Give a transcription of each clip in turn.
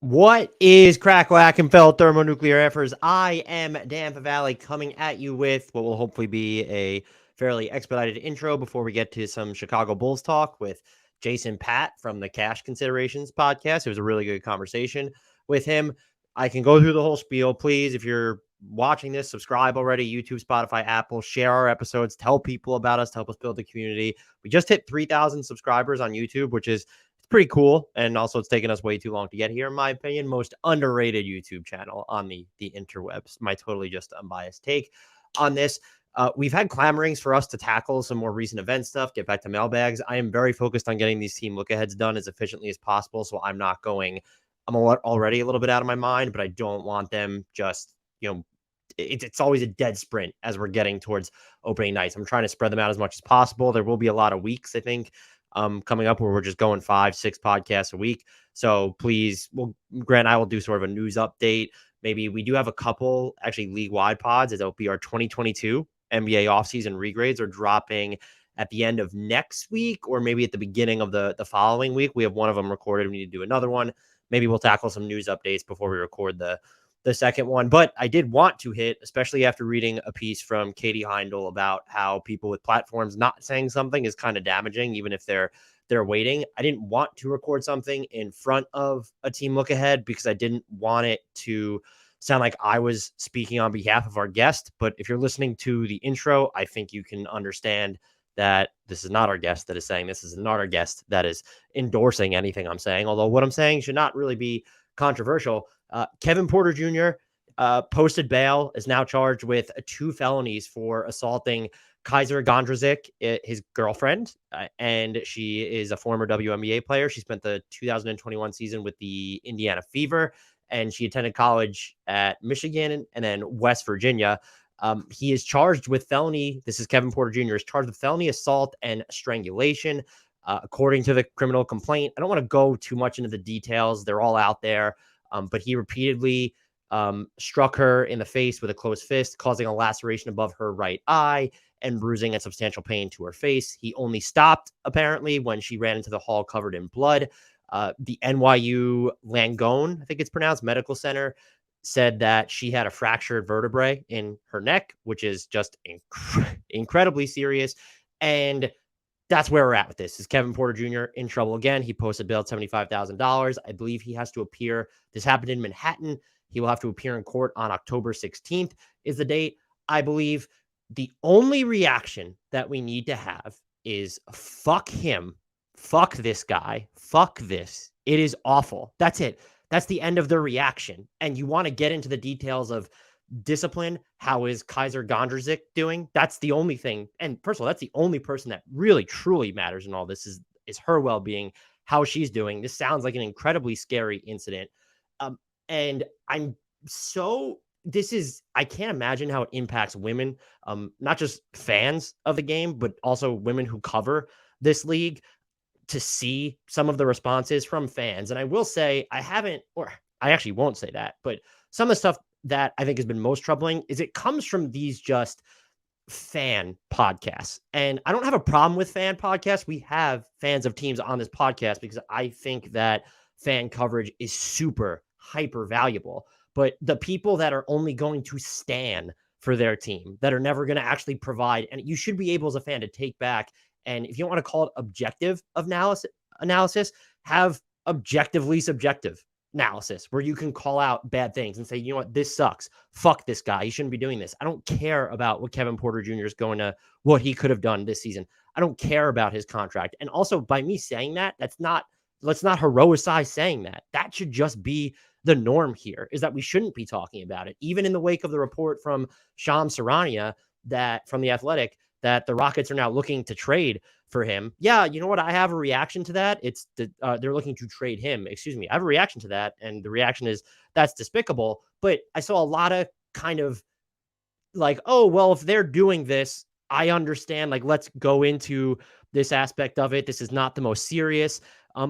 What is crack whack and fell thermonuclear efforts? I am Dan Valley coming at you with what will hopefully be a fairly expedited intro before we get to some Chicago Bulls talk with Jason Patt from the Cash Considerations podcast. It was a really good conversation with him. I can go through the whole spiel. Please, if you're watching this, subscribe already. YouTube, Spotify, Apple, share our episodes, tell people about us to help us build the community. We just hit 3,000 subscribers on YouTube, which is pretty cool. And also it's taken us way too long to get here, in my opinion. Most underrated YouTube channel on the interwebs. My totally just unbiased take on this. We've had clamorings for us to tackle some more recent event stuff, get back to mailbags. I am very focused on getting these team look-aheads done as efficiently as possible. So I'm already a little bit out of my mind, but I don't want them just, it's always a dead sprint as we're getting towards opening nights. I'm trying to spread them out as much as possible. There will be a lot of weeks, I think, coming up where we're just going 5-6 podcasts a week. So please, Grant and I will do sort of a news update. Maybe we do have a couple actually league-wide pods. It'll be our 2022 NBA offseason regrades are dropping at the end of next week or maybe at the beginning of the following week. We have one of them recorded. We need to do another one. Maybe we'll tackle some news updates before we record the second one. But I did want to hit, especially after reading a piece from Katie Heindel about how people with platforms not saying something is kind of damaging, even if they're waiting. I didn't want to record something in front of a team look ahead because I didn't want it to sound like I was speaking on behalf of our guest. But if you're listening to the intro, I think you can understand that this is not our guest that is saying this. Is not our guest that is endorsing anything I'm saying, although what I'm saying should not really be controversial. Kevin Porter Jr. Posted bail, is now charged with 2 felonies for assaulting Kysre Gondrezick, his girlfriend, and she is a former WNBA player. She spent the 2021 season with the Indiana Fever, and she attended college at Michigan and then West Virginia. He is charged with felony. This is Kevin Porter Jr. is charged with felony assault and strangulation, according to the criminal complaint. I don't want to go too much into the details. They're all out there. But he repeatedly struck her in the face with a closed fist, causing a laceration above her right eye and bruising and substantial pain to her face. He only stopped, apparently, when she ran into the hall covered in blood. The NYU Langone, I think it's pronounced, Medical Center, said that she had a fractured vertebrae in her neck, which is just incredibly serious. And that's where we're at with this. Is Kevin Porter Jr. in trouble again? He posted bail $75,000. I believe he has to appear. This happened in Manhattan. He will have to appear in court on October 16th is the date. I believe the only reaction that we need to have is fuck him. Fuck this guy. Fuck this. It is awful. That's it. That's the end of the reaction. And you want to get into the details of discipline. How is Kysre Gondrezick doing? That's the only thing. And first of all, that's the only person that really truly matters in all this is her well-being, how she's doing. This sounds like an incredibly scary incident. And I can't imagine how it impacts women, not just fans of the game, but also women who cover this league, to see some of the responses from fans. And I will say, I actually won't say that, but some of the stuff that I think has been most troubling is it comes from these just fan podcasts. And I don't have a problem with fan podcasts. We have fans of teams on this podcast because I think that fan coverage is super hyper valuable. But the people that are only going to stand for their team, that are never going to actually provide, and you should be able as a fan to take back. And if you don't want to call it objective analysis, have objectively subjective analysis where you can call out bad things and say, you know what, this sucks. Fuck this guy. You shouldn't be doing this. I don't care about what Kevin Porter Jr. is what he could have done this season. I don't care about his contract. And also by me saying that, let's not heroicize saying that. That should just be the norm here, is that we shouldn't be talking about it. Even in the wake of the report from Shams Charania from The Athletic, that the Rockets are now looking to trade for him. Yeah, you know what? I have a reaction to that. It's they're looking to trade him. Excuse me. I have a reaction to that. And the reaction is that's despicable. But I saw a lot of kind of like, oh, well, if they're doing this, I understand. Like, let's go into this aspect of it. This is not the most serious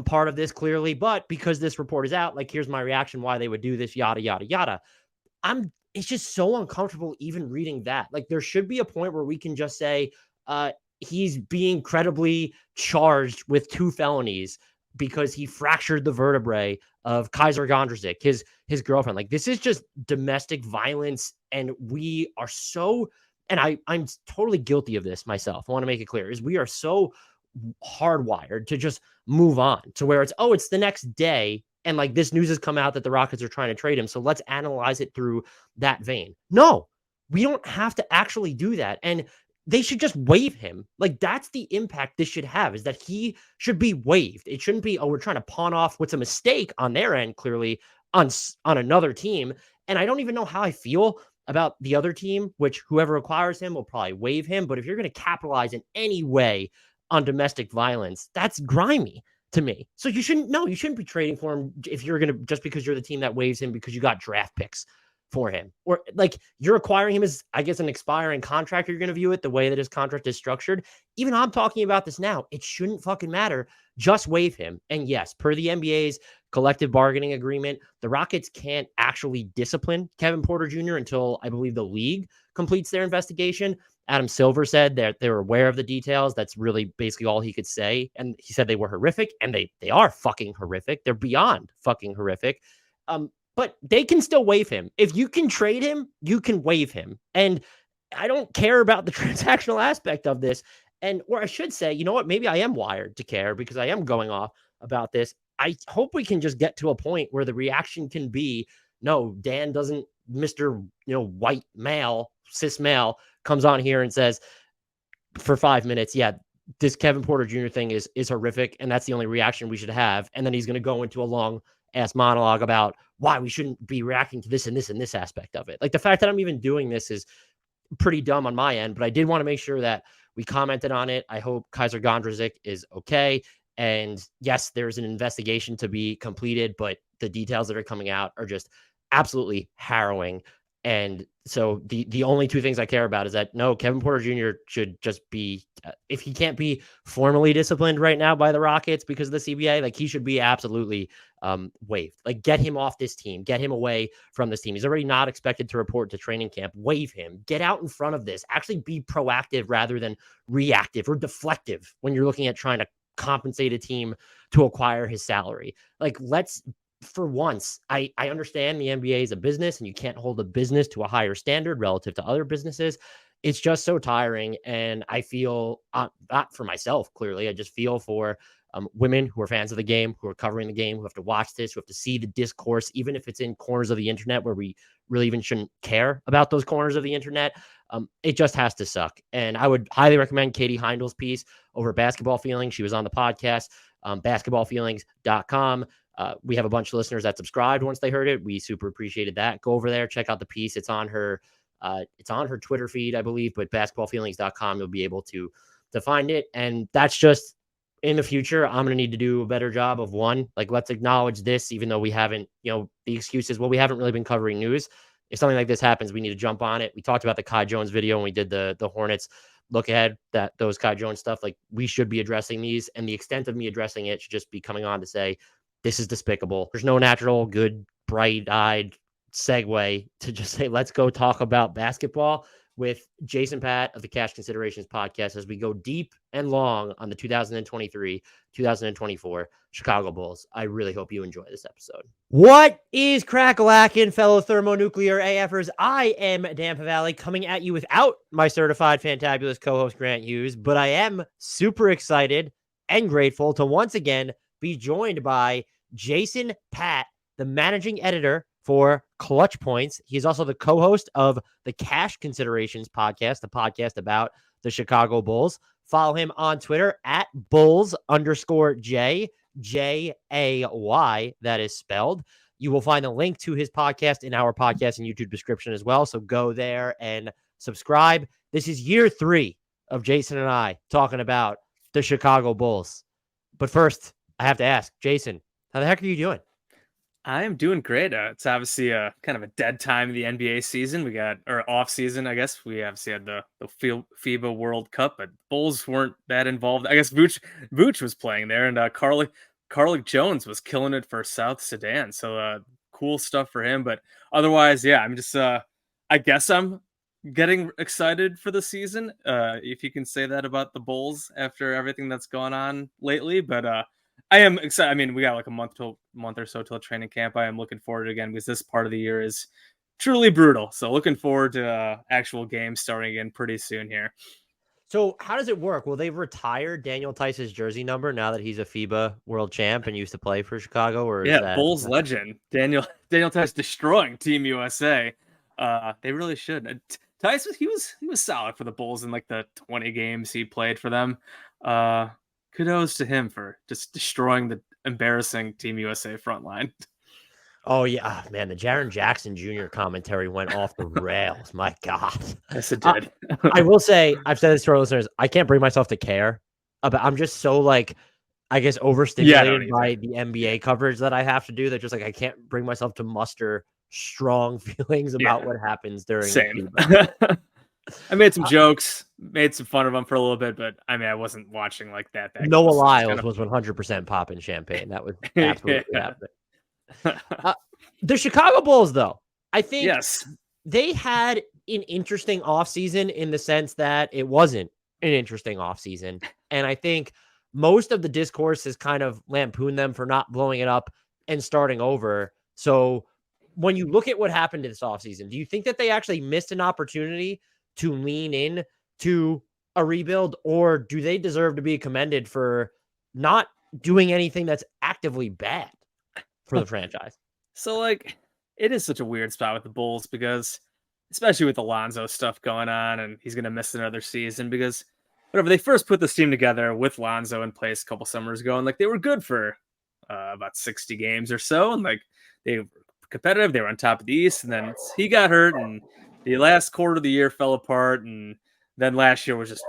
part of this, clearly. But because this report is out, like, here's my reaction why they would do this, yada, yada, yada. It's just so uncomfortable even reading that. Like, there should be a point where we can just say he's being credibly charged with 2 felonies because he fractured the vertebrae of Kysre Gondrezick, his girlfriend. Like, this is just domestic violence, and we are so, and I'm totally guilty of this myself. I want to make it clear, is we are so hardwired to just move on to where it's the next day, and like this news has come out that the Rockets are trying to trade him, so let's analyze it through that vein. No, we don't have to actually do that. And they should just waive him. Like, that's the impact this should have, is that he should be waived. It shouldn't be, oh, we're trying to pawn off what's a mistake on their end, clearly, on another team. And I don't even know how I feel about the other team, which whoever acquires him will probably waive him. But if you're going to capitalize in any way on domestic violence, that's grimy to me. So you shouldn't be trading for him if you're going to, just because you're the team that waives him because you got draft picks for him, or like you're acquiring him as, I guess, an expiring contract. You're going to view it the way that his contract is structured. Even I'm talking about this now. It shouldn't fucking matter. Just waive him. And yes, per the NBA's collective bargaining agreement, the Rockets can't actually discipline Kevin Porter Jr. until I believe the league completes their investigation. Adam Silver said that they were aware of the details. That's really basically all he could say. And he said they were horrific, and they are fucking horrific. They're beyond fucking horrific. But they can still waive him. If you can trade him, you can waive him. And I don't care about the transactional aspect of this. Or I should say, you know what? Maybe I am wired to care because I am going off about this. I hope we can just get to a point where the reaction can be, no, Dan doesn't, Mr. White male, cis male comes on here and says for 5 minutes, yeah, this Kevin Porter Jr. thing is horrific. And that's the only reaction we should have. And then he's going to go into a long ass monologue about why we shouldn't be reacting to this and this and this aspect of it. Like, the fact that I'm even doing this is pretty dumb on my end, but I did want to make sure that we commented on it. I hope Kysre Gondrezick is okay. And yes, there's an investigation to be completed, but the details that are coming out are just absolutely harrowing. And so the only two things I care about is that, no, Kevin Porter Jr. should just be, if he can't be formally disciplined right now by the Rockets because of the CBA, like, he should be absolutely waived. Like, get him off this team, get him away from this team. He's already not expected to report to training camp. Waive him, get out in front of this, actually be proactive rather than reactive or deflective when you're looking at trying to compensate a team to acquire his salary. Like, let's, for once, I understand the NBA is a business and you can't hold a business to a higher standard relative to other businesses. It's just so tiring. And I feel, not for myself, clearly, I just feel for women who are fans of the game, who are covering the game, who have to watch this, who have to see the discourse, even if it's in corners of the internet where we really even shouldn't care about those corners of the internet. It just has to suck. And I would highly recommend Katie Heindel's piece over Basketball Feelings. She was on the podcast, basketballfeelings.com. We have a bunch of listeners that subscribed once they heard it. We super appreciated that. Go over there, check out the piece. It's on her Twitter feed, I believe, but basketballfeelings.com, you'll be able to find it. And that's just, in the future, I'm going to need to do a better job of, one, like, let's acknowledge this, even though we haven't, the excuse is, well, we haven't really been covering news. If something like this happens, we need to jump on it. We talked about the Kai Jones video when we did the Hornets look ahead, that those Kai Jones stuff, like, we should be addressing these. And the extent of me addressing it should just be coming on to say, this is despicable. There's no natural, good, bright-eyed segue to just say, let's go talk about basketball with Jason Patt of the Cash Considerations podcast as we go deep and long on the 2023-2024 Chicago Bulls. I really hope you enjoy this episode. What is crack-a-lackin', fellow thermonuclear AFers? I am Dan Pavali, coming at you without my certified fantabulous co-host Grant Hughes, but I am super excited and grateful to once again be joined by Jason Patt, the managing editor for Clutch Points. He's also the co-host of the Cash Considerations podcast, the podcast about the Chicago Bulls. Follow him on Twitter at Bulls_J, Jay, that is spelled. You will find a link to his podcast in our podcast and YouTube description as well. So go there and subscribe. This is year 3 of Jason and I talking about the Chicago Bulls. But first, I have to ask, Jason, how the heck are you doing? I am doing great. It's obviously kind of a dead time of the NBA season. Or off season, I guess. We obviously had the FIBA World Cup, but Bulls weren't that involved. I guess Vooch was playing there, and Carlik Jones was killing it for South Sudan. So cool stuff for him. But otherwise, yeah, I'm just I guess I'm getting excited for the season. If you can say that about the Bulls after everything that's gone on lately, but I am excited. I mean, we got like a month or so till training camp. I am looking forward to it again because this part of the year is truly brutal. So looking forward to actual games starting again pretty soon here. So how does it work? Will they retire Daniel Tice's jersey number now that he's a FIBA world champ and used to play for Chicago? Or is Yeah, that Bulls legend Daniel Tice destroying Team USA. They really should. Tice he was solid for the Bulls in like the 20 games he played for them. Kudos to him for just destroying the embarrassing Team USA front line. Oh yeah, man, the Jaren Jackson Jr. commentary went off the rails. My God. Yes, it did. I will say, I've said this to our listeners, I can't bring myself to care about. I'm just so like, I guess overstimulated by the NBA coverage that I have to do that just like I can't bring myself to muster strong feelings about what happens during. Same. I made some jokes, made some fun of them for a little bit, but I mean, I wasn't watching like that. Noah Lyles was 100% popping champagne. That was absolutely happening. The Chicago Bulls, though, I think they had an interesting offseason in the sense that it wasn't an interesting offseason. And I think most of the discourse has kind of lampooned them for not blowing it up and starting over. So when you look at what happened this offseason, do you think that they actually missed an opportunity to lean in to a rebuild, or do they deserve to be commended for not doing anything that's actively bad for the franchise? So, like, it is such a weird spot with the Bulls because, especially with Alonzo stuff going on, and he's going to miss another season because, whatever, they first put this team together with Lonzo in place a couple summers ago, and, like, they were good for about 60 games or so, and, like, they were competitive, they were on top of the East, and then he got hurt, and the last quarter of the year fell apart, and then last year was just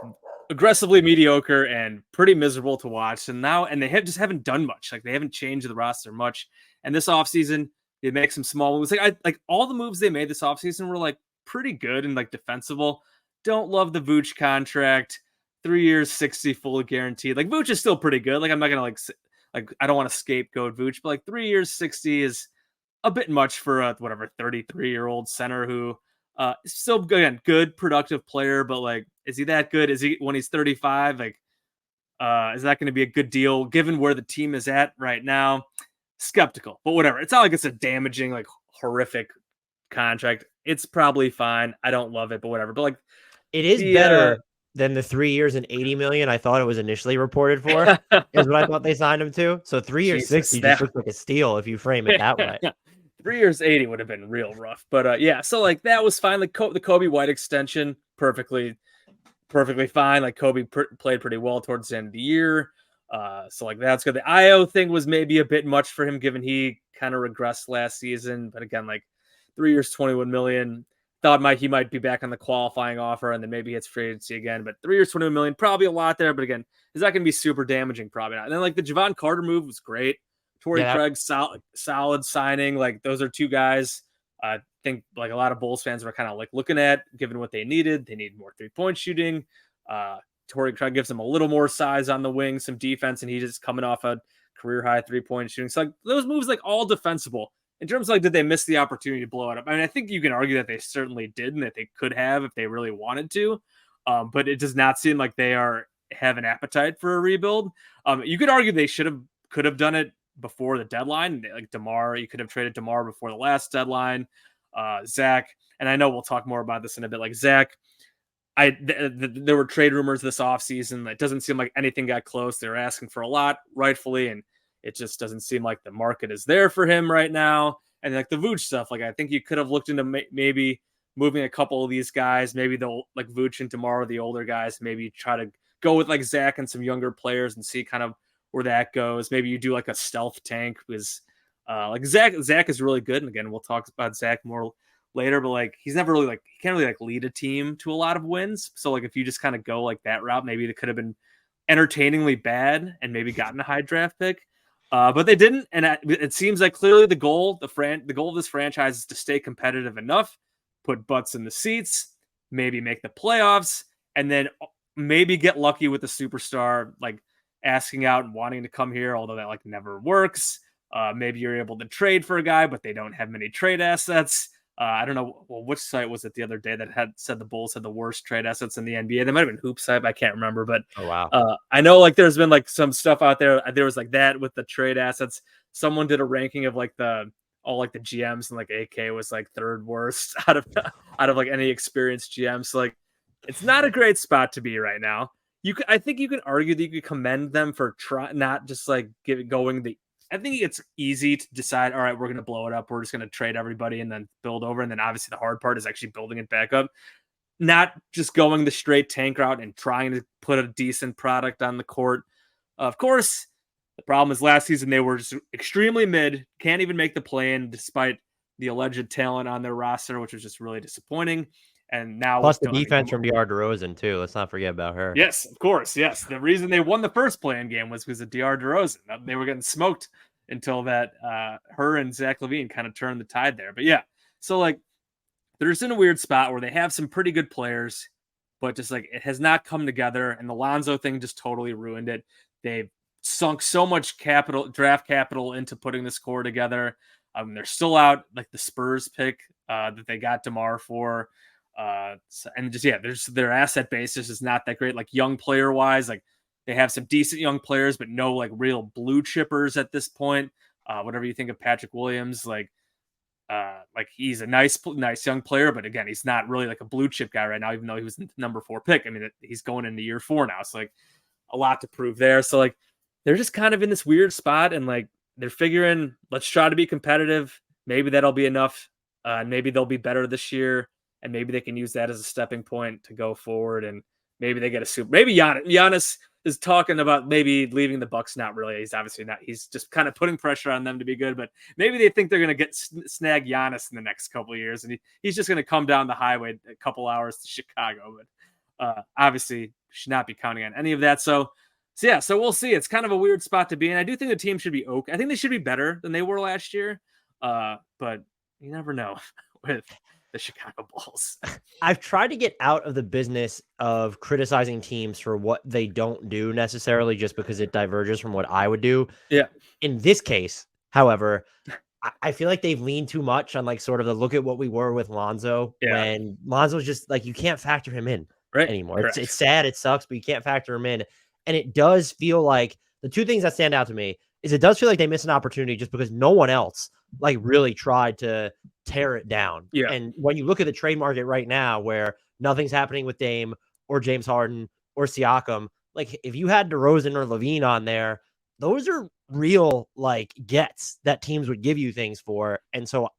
aggressively mediocre and pretty miserable to watch, and they just haven't done much. Like, they haven't changed the roster much, and this offseason, they make some small moves. Like all the moves they made this offseason were like pretty good and like defensible. Don't love the Vooch contract. 3 years, 60 fully guaranteed. Like Vooch is still pretty good. Like I'm not gonna like I don't want to scapegoat Vooch, but like 3 years, 60 is a bit much for a 33-year-old center who is still good, productive player. But like, is he that good? Is he when he's 35? Like, is that going to be a good deal given where the team is at right now? Skeptical, but whatever. It's not like it's a damaging, like horrific contract. It's probably fine. I don't love it, but whatever. But like, it is better than the 3 years and $80 million I thought it was initially reported for. Is what I thought they signed him to. So 3 years, 60 just looks like a steal if you frame it that way. 3 years, 80 would have been real rough. But yeah, so like that was fine. Like the Coby White extension, perfectly fine. Like Coby played pretty well towards the end of the year. So like that's good. The Ayo thing was maybe a bit much for him given he kind of regressed last season. But again, like 3 years, 21 million. Thought he might be back on the qualifying offer and then maybe it's free agency again. But 3 years, 21 million, probably a lot there. But again, is that going to be super damaging? Probably not. And then like the Javon Carter move was great. Torrey Craig, solid signing. Like those are two guys I think like a lot of Bulls fans were kind of like looking at given what they needed. They need more 3-point shooting. Torrey Craig gives him a little more size on the wing, some defense, and he's just coming off a career high 3-point shooting. So like those moves, like all defensible. In terms of like, did they miss the opportunity to blow it up? I mean, I think you can argue that they certainly did and that they could have if they really wanted to. But it does not seem like they have an appetite for a rebuild. You could argue they could have done it before the deadline. Like DeMar, you could have traded DeMar before the last deadline. Zach, and I know we'll talk more about this in a bit. Like Zach, there were trade rumors this offseason. It doesn't seem like anything got close. They're asking for a lot, rightfully, and it just doesn't seem like the market is there for him right now. And like the Vooch stuff, like I think you could have looked into maybe moving a couple of these guys. Maybe they'll like Vooch and DeMar, the older guys. Maybe try to go with like Zach and some younger players and see kind of where that goes. Maybe you do like a stealth tank because like Zach is really good. And again, we'll talk about Zach more later, but like he's never really like he can't really like lead a team to a lot of wins. So like if you just kind of go like that route, maybe it could have been entertainingly bad and maybe gotten a high draft pick. But they didn't, and it seems like clearly the goal of this franchise is to stay competitive enough, put butts in the seats, maybe make the playoffs, and then maybe get lucky with the superstar like asking out and wanting to come here, although that like never works. Maybe you're able to trade for a guy, but they don't have many trade assets. I don't know which site was it the other day that had said the Bulls had the worst trade assets in the NBA. They might have been Hoop site, but I can't remember. But Oh wow. I know like there's been like some stuff out there. There was like that with the trade assets. Someone did a ranking of like all like the GMs, and like AK was like third worst out of like any experienced GMs. So like it's not a great spot to be right now. I think you can argue that you could commend them for not just like going the. I think it's easy to decide, all right, we're going to blow it up. We're just going to trade everybody and then build over. And then obviously the hard part is actually building it back up, not just going the straight tank route and trying to put a decent product on the court. Of course, the problem is last season they were just extremely mid, can't even make the play-in despite the alleged talent on their roster, which was just really disappointing. And now Plus the defense from DeMar DeRozan too. Let's not forget about her. Yes, of course. Yes. The reason they won the first play-in game was because of DeMar DeRozan. They were getting smoked until that her and Zach LaVine kind of turned the tide there. But yeah, so like they're just in a weird spot where they have some pretty good players, but just like it has not come together. And the Lonzo thing just totally ruined it. They've sunk so much draft capital into putting this core together. They're still out like the Spurs pick that they got DeMar for. And just their asset base is not that great. Like young player wise, like they have some decent young players, but no like real blue chippers at this point. Whatever you think of Patrick Williams, like he's a nice young player, but again, he's not really like a blue chip guy right now, even though he was the number 4 pick. I mean, he's going into year 4 now, so like a lot to prove there. So like they're just kind of in this weird spot, and like they're figuring, let's try to be competitive. Maybe that'll be enough. Maybe they'll be better this year. And maybe they can use that as a stepping point to go forward, and maybe they get a super. Maybe Giannis is talking about maybe leaving the Bucks. Not really. He's obviously not. He's just kind of putting pressure on them to be good. But maybe they think they're going to snag Giannis in the next couple of years, and he's just going to come down the highway a couple hours to Chicago. But obviously, should not be counting on any of that. So we'll see. It's kind of a weird spot to be in. I do think the team should be okay. I think they should be better than they were last year. But you never know with the Chicago Bulls. I've tried to get out of the business of criticizing teams for what they don't do necessarily just because it diverges from what I would do. Yeah. In this case, however, I feel like they've leaned too much on like sort of the look at what we were with Lonzo. Yeah. When Lonzo's just like, you can't factor him in anymore. It's sad. It sucks, but you can't factor him in. And it does feel like the two things that stand out to me is it does feel like they missed an opportunity just because no one else like really tried to tear it down. Yeah. And when you look at the trade market right now where nothing's happening with Dame or James Harden or Siakam, like if you had DeRozan or LaVine on there, those are real like gets that teams would give you things for. And so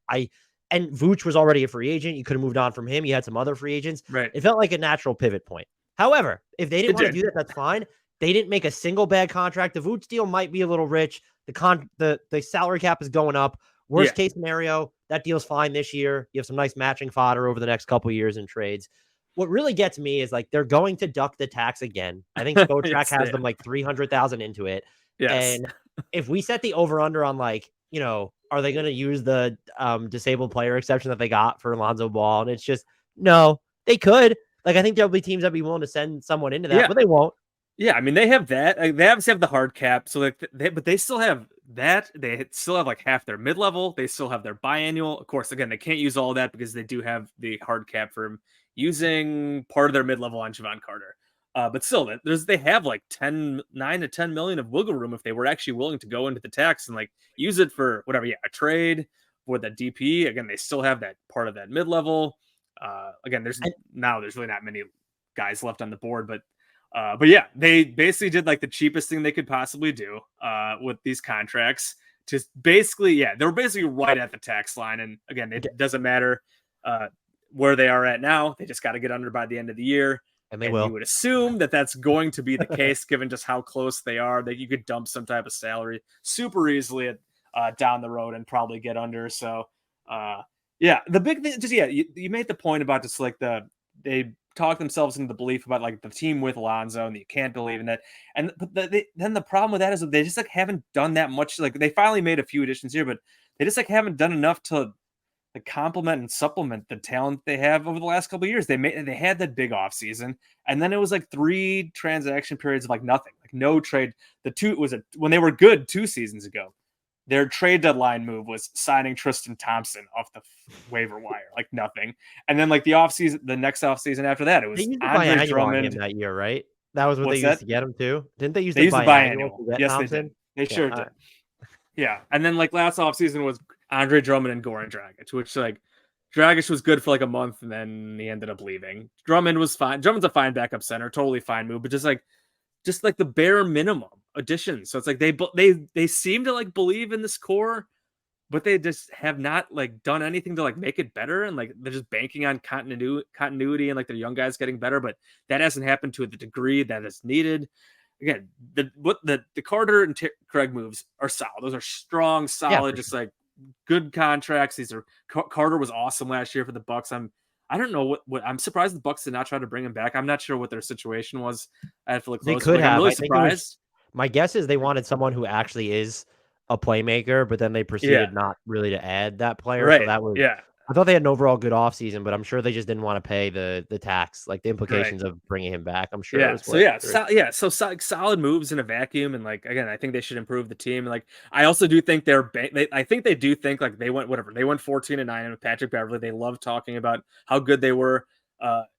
and Vooch was already a free agent. You could have moved on from him. You had some other free agents. Right. It felt like a natural pivot point. However, if they didn't want to do that, that's fine. They didn't make a single bad contract. The Vooch deal might be a little rich. The salary cap is going up. Worst case scenario, that deal's fine this year. You have some nice matching fodder over the next couple of years in trades. What really gets me is like they're going to duck the tax again. I think Spotrac has them like 300,000 into it. Yes. And if we set the over under on like, are they going to use the disabled player exception that they got for Lonzo Ball? And it's just, no, they could. Like, I think there'll be teams that'd be willing to send someone into that, but they won't. Yeah, I mean, they have that. They obviously have the hard cap, so like, but they still have that. They still have like half their mid level. They still have their biannual. Of course, again, they can't use all that because they do have the hard cap for using part of their mid level on Javon Carter. But still, they have like 9 to 10 million of wiggle room if they were actually willing to go into the tax and like use it for whatever. Yeah, a trade for that DP. Again, they still have that part of that mid level. Again, there's really not many guys left on the board, but yeah, they basically did like the cheapest thing they could possibly do with these contracts. Just basically, they're basically right at the tax line. And again, it doesn't matter where they are at now. They just got to get under by the end of the year. And they will. You would assume that that's going to be the case, given just how close they are, that you could dump some type of salary super easily down the road and probably get under. So, the big thing, you made the point about just like they talk themselves into the belief about like the team with Lonzo, and you can't believe in that. And then the problem with that is that they just like haven't done that much. Like they finally made a few additions here, but they just like haven't done enough to like complement and supplement the talent they have over the last couple of years. They had that big off season, and then it was like 3 transaction periods of like nothing, like no trade. When they were good 2 seasons ago. their trade deadline move was signing Tristan Thompson off the waiver wire, like nothing. And then like the next offseason after that, it They was used the Andre biannual on him Drummond. that year, right? That was what they What's used that? to get him too. Didn't they use They the used the biannual biannual. to get Yes, they did. Thompson? They sure did. Yeah. And then like last offseason was Andre Drummond and Goran Dragic, which like Dragic was good for like a month and then he ended up leaving. Drummond was fine. Drummond's a fine backup center, totally fine move, but just like the bare minimum addition. So it's like they seem to like believe in this core, but they just have not like done anything to like make it better. And like they're just banking on continuity and like their young guys getting better, but that hasn't happened to the degree that is needed. Again, the Carter and Craig moves are solid. Those are strong, solid, just like good contracts. These are Carter was awesome last year for the Bucks. I don't know what I'm surprised the Bucks did not try to bring him back. I'm not sure what their situation was. I have to look They close. could Like, I'm have. really I think it was. surprised. My guess is they wanted someone who actually is a playmaker, but then they proceeded not really to add that player. So Right. that was. Yeah. I thought they had an overall good offseason, but I'm sure they just didn't want to pay the tax, like the Right. implications of bringing him back. I'm sure. Yeah. Is So what so solid moves in a vacuum, and like again, I think they should improve the team. Like I also do think I think they do think like they went 14-9 with Patrick Beverley. They love talking about how good they were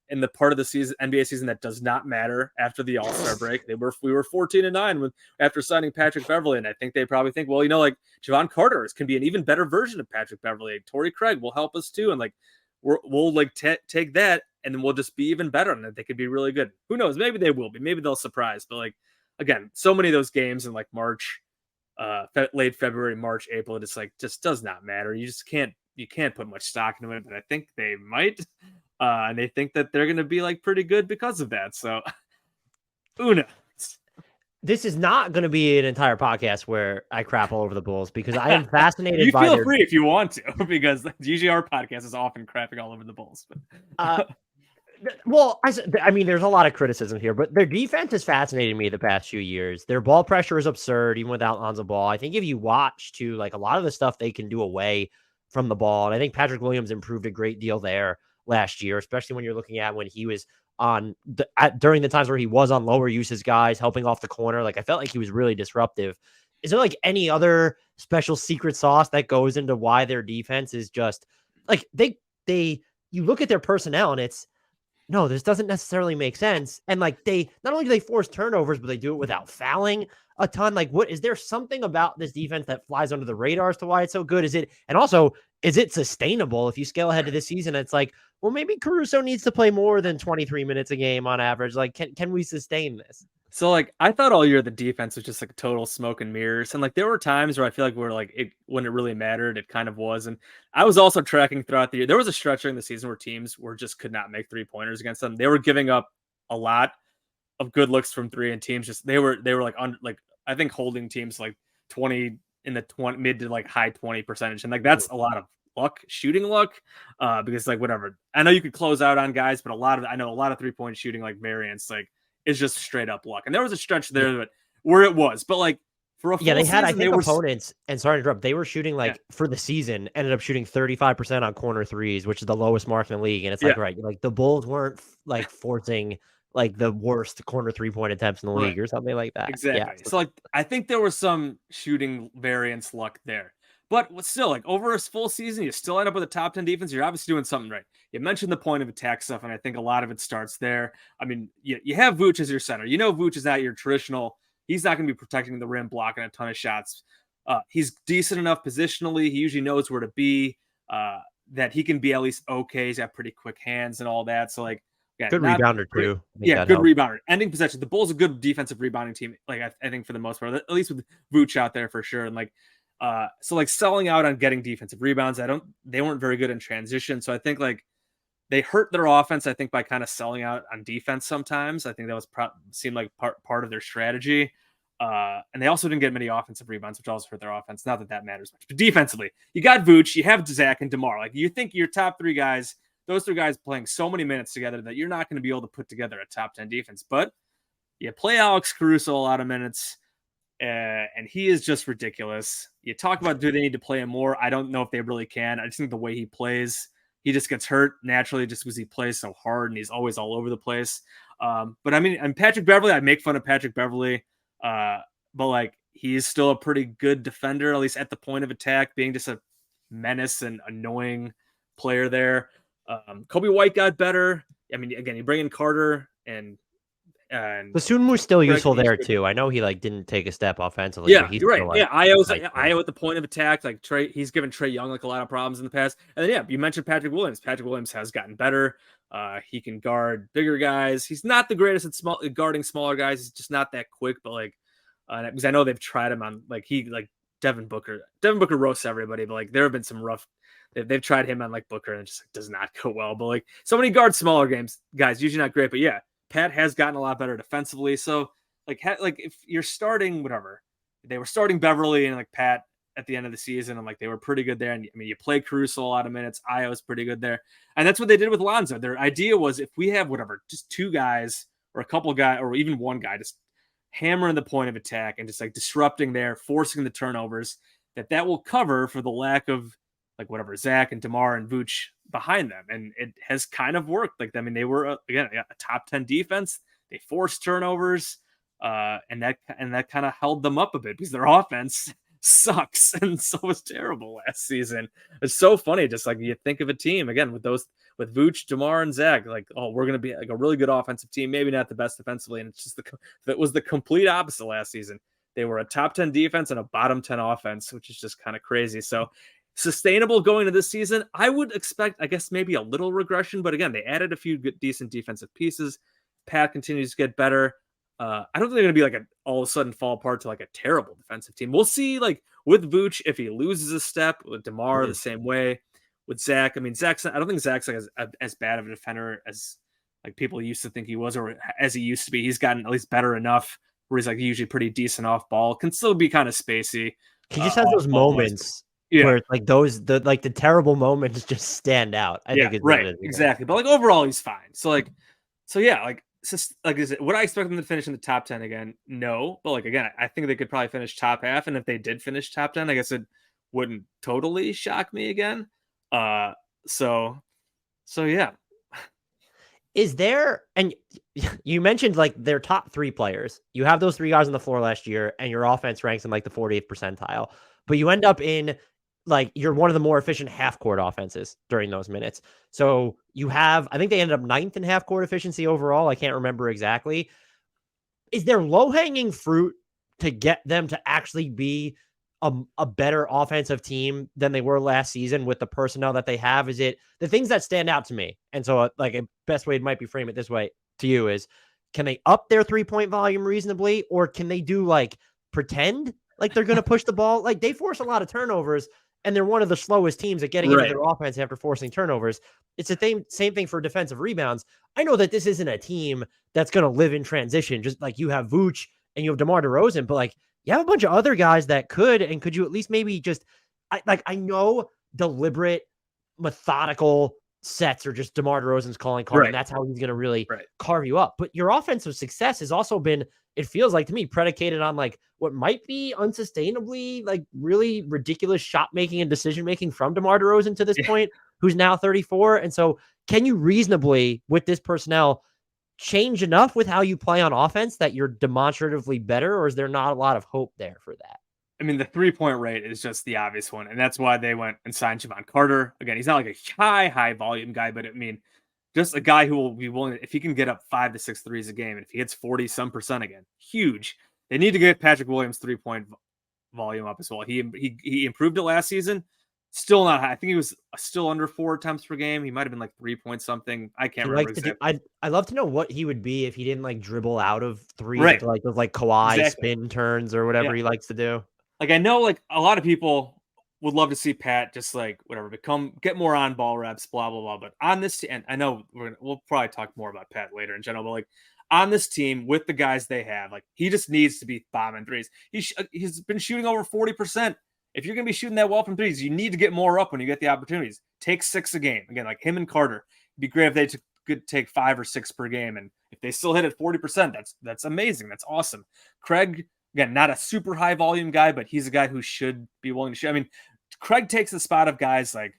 in the part of the season, NBA season that does not matter after the All-Star break. We were 14-9 after signing Patrick Beverley, and I think they probably think, well, like Javon Carter can be an even better version of Patrick Beverley. Torrey Craig will help us too, and like we'll like take that, and then we'll just be even better, and they could be really good. Who knows? Maybe they will be. Maybe they'll surprise. But like again, so many of those games in like March, late February, March, April, it just does not matter. You can't put much stock into it. But I think they might. And they think that they're going to be like pretty good because of that. So, Una. This is not going to be an entire podcast where I crap all over the Bulls because I am fascinated. You by feel free if you want to, because usually our podcast is often crapping all over the Bulls. But well, I mean, there's a lot of criticism here, but their defense has fascinated me the past few years. Their ball pressure is absurd, even without Lonzo Ball. I think if you watch to like a lot of the stuff they can do away from the ball, and I think Patrick Williams improved a great deal there last year, especially when you're looking at when he was on during the times where he was on lower usage guys, helping off the corner. Like I felt like he was really disruptive. Is there like any other special secret sauce that goes into why their defense is just like you look at their personnel and it's, no, this doesn't necessarily make sense. And like they not only do they force turnovers, but they do it without fouling a ton. Like, what is there something about this defense that flies under the radar as to why it's so good? Is it sustainable if you scale ahead to this season? It's like, well, maybe Caruso needs to play more than 23 minutes a game on average. Like, can we sustain this? So like I thought all year the defense was just like total smoke and mirrors, and like there were times where I feel like we're like when it really mattered, it kind of was. And I was also tracking throughout the year. There was a stretch during the season where teams just could not make 3-pointers against them. They were giving up a lot of good looks from three, and teams they were like I think holding teams like 20 in the 20 mid to like high 20%, and like that's a lot of shooting luck, because like whatever. I know you could close out on guys, but I know a lot of 3-point shooting like variance like is just straight up luck. And there was a stretch there where it was, but like for a full they had, season, I think, opponents, and sorry to interrupt, they were shooting like for the season, ended up shooting 35% on corner threes, which is the lowest mark in the league. And it's like, right, like the Bulls weren't like forcing like the worst corner 3-point attempts in the league or something like that. Exactly. Yeah. So like I think there was some shooting variance luck there. But still, like over a full season, you still end up with a top 10 defense. You're obviously doing something right. You mentioned the point of attack stuff, and I think a lot of it starts there. I mean, you have Vooch as your center. You know Vooch is not your traditional. He's not going to be protecting the rim, blocking a ton of shots. He's decent enough positionally. He usually knows where to be, that he can be at least okay. He's got pretty quick hands and all that. So like, good rebounder too. Yeah, good rebounder. Ending possession. The Bulls a good defensive rebounding team. Like I think for the most part, at least with Vooch out there for sure. And like, so like selling out on getting defensive rebounds, they weren't very good in transition. So I think like they hurt their offense, I think, by kind of selling out on defense sometimes. I think that was seemed like part of their strategy. And they also didn't get many offensive rebounds, which also hurt their offense. Not that matters much. But defensively, you got Vooch, you have Zach and DeMar. Like you think your top three guys, those three guys playing so many minutes together that you're not going to be able to put together a top 10 defense. But you play Alex Caruso a lot of minutes. And he is just ridiculous. You talk about, do they need to play him more? I don't know if they really can. I just think the way he plays, he just gets hurt naturally just because he plays so hard and he's always all over the place. But I mean, and Patrick Beverley, I make fun of Patrick Beverley. But like, he is still a pretty good defender, at least at the point of attack, being just a menace and annoying player there. Coby White got better. I mean, again, you bring in Carter and Dosunmu's still Craig, useful there too. I know he like didn't take a step offensively, yeah, but he's you're right. still, like, Yeah, Ayo's nice Ayo at the point of attack. Like he's given Trae Young like a lot of problems in the past. And then yeah, you mentioned Patrick Williams. Patrick Williams has gotten better. He can guard bigger guys. He's not the greatest at guarding smaller guys. He's just not that quick. But like, because I know they've tried him on like Devin Booker. Devin Booker roasts everybody, but like there have been some rough. They've tried him on like Booker and it just like, does not go well. But like so many guards smaller guys usually not great. But yeah, Pat has gotten a lot better defensively. So like if you're starting whatever, they were starting Beverly and like Pat at the end of the season, and like they were pretty good there. And I mean, you play Caruso a lot of minutes. Ayo's pretty good there, and that's what they did with Lonzo. Their idea was if we have whatever, just two guys or a couple guys or even one guy, just hammering the point of attack and just like disrupting there, forcing the turnovers, that will cover for the lack of like whatever Zach and DeMar and Vooch behind them, and it has kind of worked. Like I mean, they were again a top 10 defense. They forced turnovers. And that kind of held them up a bit because their offense sucks and so was terrible last season. It's so funny, just like you think of a team again with Vooch, DeMar, and Zach, like, oh, we're gonna be like a really good offensive team, maybe not the best defensively, and it's just that was the complete opposite last season. They were a top 10 defense and a bottom 10 offense, which is just kind of crazy. So sustainable going into this season, I would expect, I guess, maybe a little regression, but again, they added a few good, decent defensive pieces. Pat continues to get better. I don't think they're going to be like all of a sudden fall apart to like a terrible defensive team. We'll see like with Vooch, if he loses a step, with DeMar the same way, with Zach. I mean, I don't think Zach's like as bad of a defender as like people used to think he was, or as he used to be. He's gotten at least better enough where he's like usually pretty decent off ball, can still be kind of spacey. He just has those moments where it's like the terrible moments just stand out. I think it's right. Exactly. But like overall, he's fine. So yeah, like, is it, would I expect them to finish in the top 10 again? No, but like again, I think they could probably finish top half, and if they did finish top 10, I guess it wouldn't totally shock me again. So yeah. Is there, and you mentioned like their top 3 players. You have those 3 guys on the floor last year, and your offense ranks in like the 40th percentile, but you end up in like you're one of the more efficient half-court offenses during those minutes. So you have, I think they ended up 9th in half-court efficiency overall. I can't remember exactly. Is there low-hanging fruit to get them to actually be a better offensive team than they were last season with the personnel that they have? Is it the things that stand out to me? And so like a best way it might be frame it this way to you is, can they up their 3-point volume reasonably, or can they do like pretend like they're going to push the ball? Like they force a lot of turnovers, and they're one of the slowest teams at getting into their offense after forcing turnovers. It's the same thing for defensive rebounds. I know that this isn't a team that's going to live in transition, just like you have Vooch and you have DeMar DeRozan, but like you have a bunch of other guys that could, and could you at least maybe just, I know deliberate, methodical sets are just DeMar DeRozan's calling card, and that's how he's going to really carve you up. But your offensive success has also been, it feels like to me, predicated on like what might be unsustainably like really ridiculous shot making and decision making from DeMar DeRozan to this point, who's now 34. And so can you reasonably, with this personnel, change enough with how you play on offense that you're demonstratively better, or is there not a lot of hope there for that? I mean, the 3-point rate is just the obvious one, and that's why they went and signed Javon Carter. Again, he's not like a high volume guy, but I mean, just a guy who will be willing, if he can get up 5 to 6 threes a game, and if he hits 40% again, huge. They need to get Patrick Williams' 3-point volume up as well. He improved it last season. Still not high. I think he was still under 4 attempts per game. He might have been like 3 point something. I can't remember exactly. I'd love to know what he would be if he didn't like dribble out of threes, like those like Kawhi spin turns or whatever he likes to do. Like I know like a lot of people would love to see Pat just like whatever get more on ball reps, blah blah blah. But on this, and I know we'll probably talk more about Pat later in general, but like on this team with the guys they have, like he just needs to be bombing threes. He's been shooting over 40%. If you're going to be shooting that well from threes, you need to get more up when you get the opportunities. Take 6 a game. Again, like him and Carter. It'd be great if they could take 5 or 6 per game. And if they still hit at 40%, that's amazing. That's awesome. Craig, again, not a super high volume guy, but he's a guy who should be willing to shoot. I mean, Craig takes the spot of guys like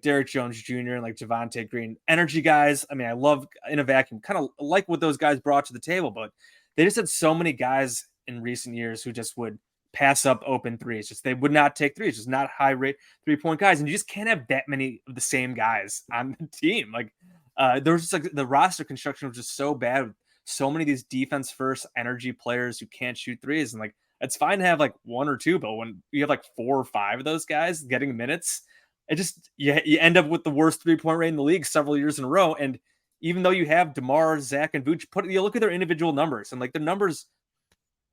Derek Jones Jr. and like Javonte Green. Energy guys. I mean, I love in a vacuum, kind of like what those guys brought to the table, but they just had so many guys in recent years who just would pass up open threes. Just they would not take threes. Just not high rate 3-point guys, and you just can't have that many of the same guys on the team. Like there was just like the roster construction was just so bad with so many of these defense first energy players who can't shoot threes, and like it's fine to have like one or two, but when you have like 4 or 5 of those guys getting minutes, it just you end up with the worst 3-point rate in the league several years in a row. And even though you have DeMar, Zach, and Vooch, you look at their individual numbers, and like their numbers,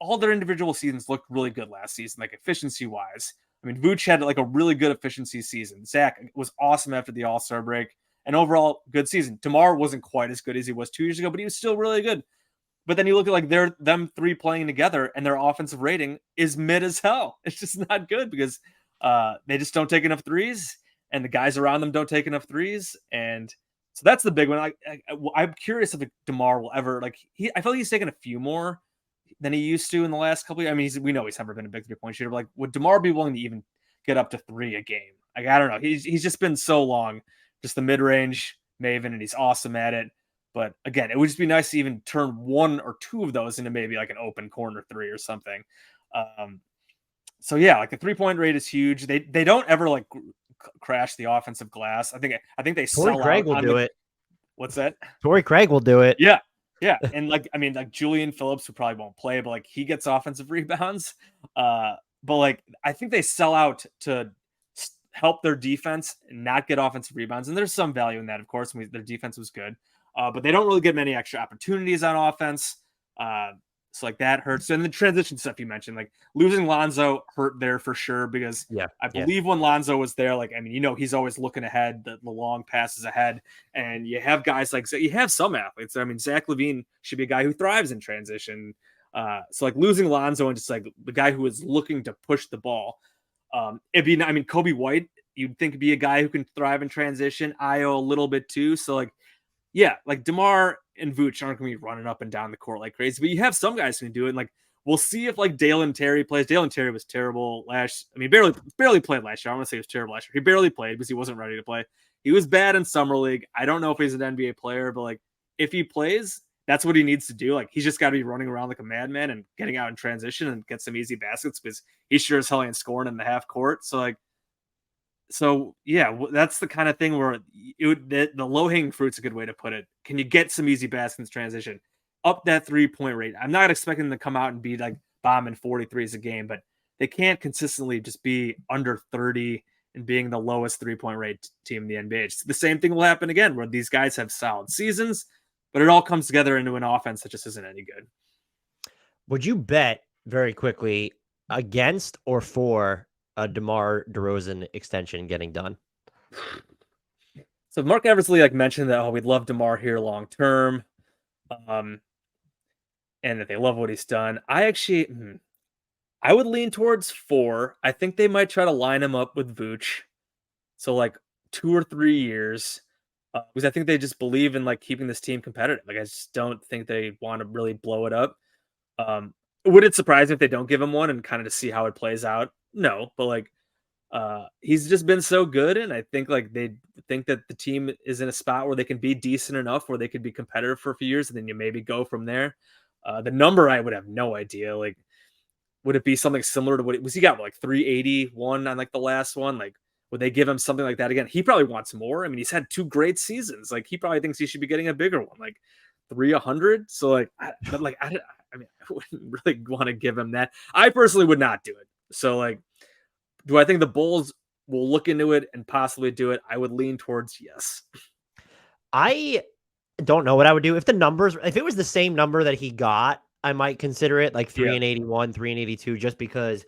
all their individual seasons looked really good last season, like efficiency wise. I mean, Vooch had like a really good efficiency season. Zach was awesome after the All-Star break, and overall good season. DeMar wasn't quite as good as he was 2 years ago, but he was still really good. But then you look at like them three playing together, and their offensive rating is mid as hell. It's just not good because they just don't take enough threes, and the guys around them don't take enough threes, and so that's the big one. I'm curious if DeMar will ever I feel like he's taken a few more than he used to in the last couple of years. I mean, we know he's never been a big 3-point shooter, but like, would DeMar be willing to even get up to 3 a game? Like, I don't know. He's just been so long, just the mid-range maven, and he's awesome at it. But again, it would just be nice to even turn 1 or 2 of those into maybe like an open corner 3 or something. So yeah, like the 3-point rate is huge. They don't ever like crash the offensive glass. I think they Torrey sell Craig out will do it. What's that? Torrey Craig will do it. Yeah. Yeah. And like, I mean, like Julian Phillips, who probably won't play, but like he gets offensive rebounds. But like, I think they sell out to help their defense and not get offensive rebounds. And there's some value in that, of course. Their defense was good, but they don't really get many extra opportunities on offense. So like that hurts. And the transition stuff you mentioned, like losing Lonzo hurt there for sure, because I believe when Lonzo was there, like, I mean, you know, he's always looking ahead, the long passes ahead. And you have guys like, you have some athletes. I mean, Zach LaVine should be a guy who thrives in transition. So like losing Lonzo and just like the guy who is looking to push the ball. Coby White, you'd think would be a guy who can thrive in transition. Ayo a little bit too. So like, yeah, like DeMar and Vooch aren't going to be running up and down the court like crazy, but you have some guys who can do it. And like, we'll see if like Dalen Terry plays. Dalen Terry was terrible barely played last year. I want to say he was terrible last year. He barely played because he wasn't ready to play. He was bad in summer league. I don't know if he's an NBA player, but like if he plays, that's what he needs to do. Like he's just got to be running around like a madman and getting out in transition and get some easy baskets, because he sure as hell ain't scoring in the half court. So yeah, that's the kind of thing where the low-hanging fruit's a good way to put it. Can you get some easy baskets transition? Up that 3-point rate. I'm not expecting them to come out and be like bombing 43s a game, but they can't consistently just be under 30 and being the lowest 3-point rate team in the NBA. It's the same thing will happen again, where these guys have solid seasons, but it all comes together into an offense that just isn't any good. Would you bet very quickly against or for a DeMar DeRozan extension getting done? So Mark Eversley mentioned that we'd love DeMar here long term, and that they love what he's done. I would lean towards 4. I think they might try to line him up with Vooch, so like 2 or 3 years, because I think they just believe in like keeping this team competitive. Like I just don't think they want to really blow it up. Would it surprise me if they don't give him one and kind of to see how it plays out? No, but like he's just been so good, and I think like they think that the team is in a spot where they can be decent enough where they could be competitive for a few years, and then you maybe go from there. The number I would have no idea. Like, would it be something similar to what was he got like 381 on like the last one? Like, would they give him something like that again? He probably wants more. I mean, he's had 2 great seasons. Like, he probably thinks he should be getting a bigger one, like 300. So like, I wouldn't really want to give him that. I personally would not do it. So like, do I think the Bulls will look into it and possibly do it? I would lean towards yes. I don't know what I would do if it was the same number that he got, I might consider it like 3 and 81, 3 and 82, just because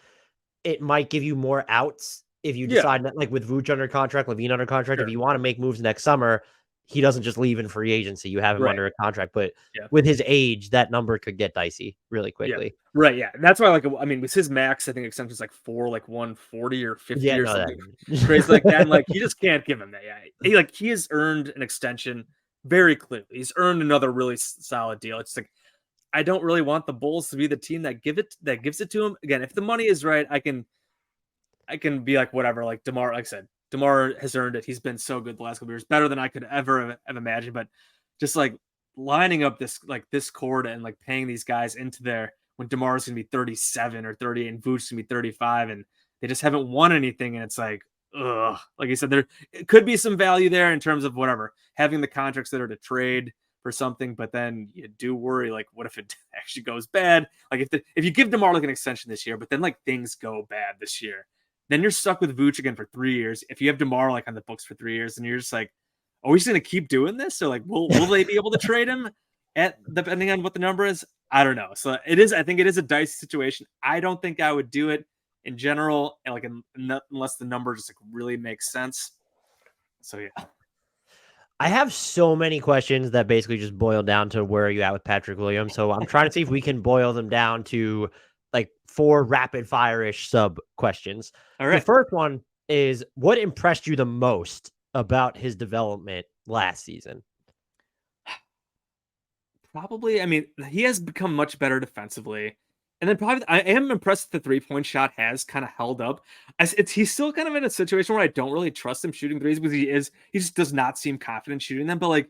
it might give you more outs if you decide that, like with Vooch under contract, LaVine under contract, if you want to make moves next summer, he doesn't just leave in free agency. You have him under a contract, but with his age, that number could get dicey really quickly. Yeah. Right. Yeah. And that's why, with his max, I think extension is like 140 or 50 or something crazy like that. And like, you just can't give him that. Yeah. He has earned an extension very clearly. He's earned another really solid deal. It's like, I don't really want the Bulls to be the team that gives it to him. Again, if the money is right, I can be like, whatever, like DeMar, like I said, DeMar has earned it. He's been so good the last couple years, better than I could ever have imagined. But just like lining up this cord and like paying these guys into there when DeMar's going to be 37 or 38 and Vuce's going to be 35, and they just haven't won anything. And it's like, ugh. Like you said, there it could be some value there in terms of whatever, having the contracts that are to trade for something, but then you do worry, like, what if it actually goes bad? Like if you give DeMar like an extension this year, but then like things go bad this year, then you're stuck with Vooch again for 3 years. If you have DeMar like on the books for 3 years, and you're just like, are we just going to keep doing this? So like, will they be able to trade him at depending on what the number is? I don't know. So I think it is a dicey situation. I don't think I would do it in general, and like unless the number just like really makes sense. So yeah. I have so many questions that basically just boil down to where are you at with Patrick Williams. So I'm trying to see if we can boil them down to like 4 rapid fire-ish sub questions. All right. The first one is, what impressed you the most about his development last season? Probably, I mean, he has become much better defensively. And then probably I am impressed that the 3-point shot has kind of held up. He's still kind of in a situation where I don't really trust him shooting threes because he just does not seem confident shooting them. But like,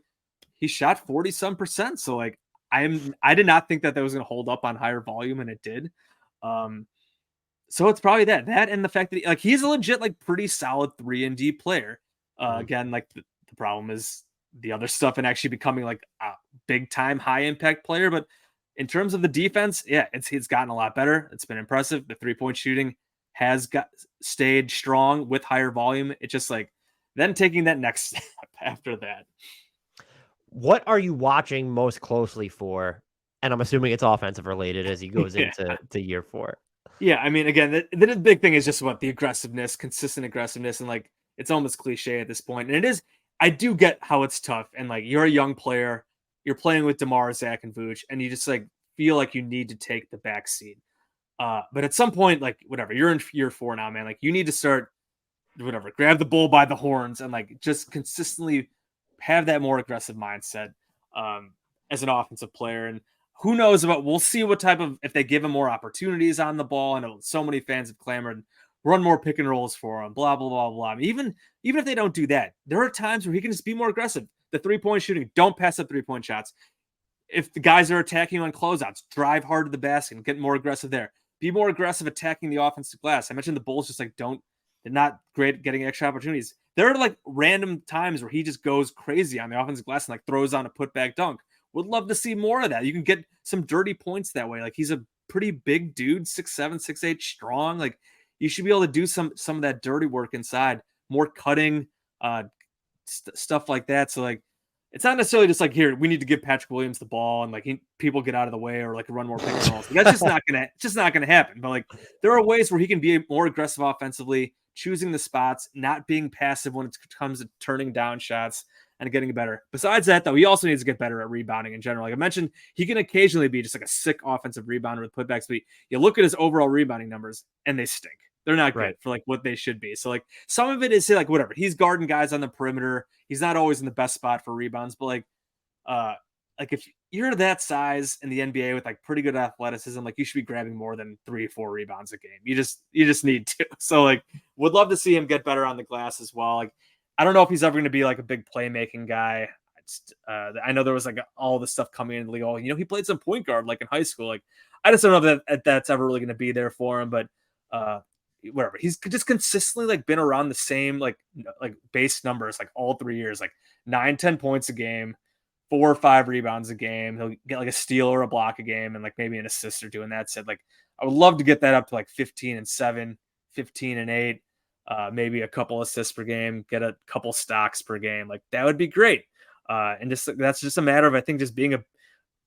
he shot 40-some%. So like, I did not think that was going to hold up on higher volume, and it did. So it's probably that and the fact that he's a legit like pretty solid 3-and-D player. Again, like the problem is the other stuff and actually becoming like a big time high impact player. But in terms of the defense, yeah, it's gotten a lot better. It's been impressive. The 3-point shooting has stayed strong with higher volume. It's just like then taking that next step after that. What are you watching most closely for? And I'm assuming it's offensive related as he goes into year 4. Yeah, I mean, again, the big thing is just what the aggressiveness, consistent aggressiveness, and like it's almost cliche at this point. And it is, I do get how it's tough. And like you're a young player, you're playing with DeMar, Zach, and Vooch, and you just like feel like you need to take the back seat. But at some point, like whatever, you're in year 4 now, man. Like you need to start whatever, grab the bull by the horns and like just consistently have that more aggressive mindset as an offensive player. And who knows we'll see what type of, if they give him more opportunities on the ball. I know so many fans have clamored, run more pick and rolls for him, blah, blah, blah, blah. I mean, even if they don't do that, there are times where he can just be more aggressive. The 3-point shooting, don't pass up 3-point shots. If the guys are attacking you on closeouts, drive hard to the basket and get more aggressive there. Be more aggressive attacking the offensive glass. I mentioned the Bulls just like they're not great at getting extra opportunities. There are like random times where he just goes crazy on the offensive glass and like throws on a putback dunk. Would love to see more of that. You can get some dirty points that way. Like he's a pretty big dude, 6'7", 6'8", strong. Like you should be able to do some of that dirty work inside, more cutting, stuff like that. So like, it's not necessarily just like, here, we need to give Patrick Williams the ball and like people get out of the way or like run more pick and rolls. Like, that's just not gonna happen. But like, there are ways where he can be more aggressive offensively, choosing the spots, not being passive when it comes to turning down shots and getting better. Besides that, though, he also needs to get better at rebounding in general. Like I mentioned, he can occasionally be just like a sick offensive rebounder with putbacks, but you look at his overall rebounding numbers and they stink. They're not good for like what they should be. So like some of it is like whatever. He's guarding guys on the perimeter. He's not always in the best spot for rebounds, but like if you're that size in the NBA with like pretty good athleticism, like you should be grabbing more than 3 or 4 rebounds a game. You just need to. So like would love to see him get better on the glass as well. Like I don't know if he's ever going to be like a big playmaking guy. I know there was like all this stuff coming in the league. Oh, he played some point guard like in high school. Like I just don't know if that's ever really going to be there for him, but whatever. He's just consistently like been around the same like base numbers like all 3 years, like 9-10 points a game, 4 or 5 rebounds a game. He'll get like a steal or a block a game and like maybe an assist or doing that. Said like I would love to get that up to like 15-7, 15-8, maybe a couple assists per game, get a couple stocks per game. Like that would be great. And just that's just a matter of I think just being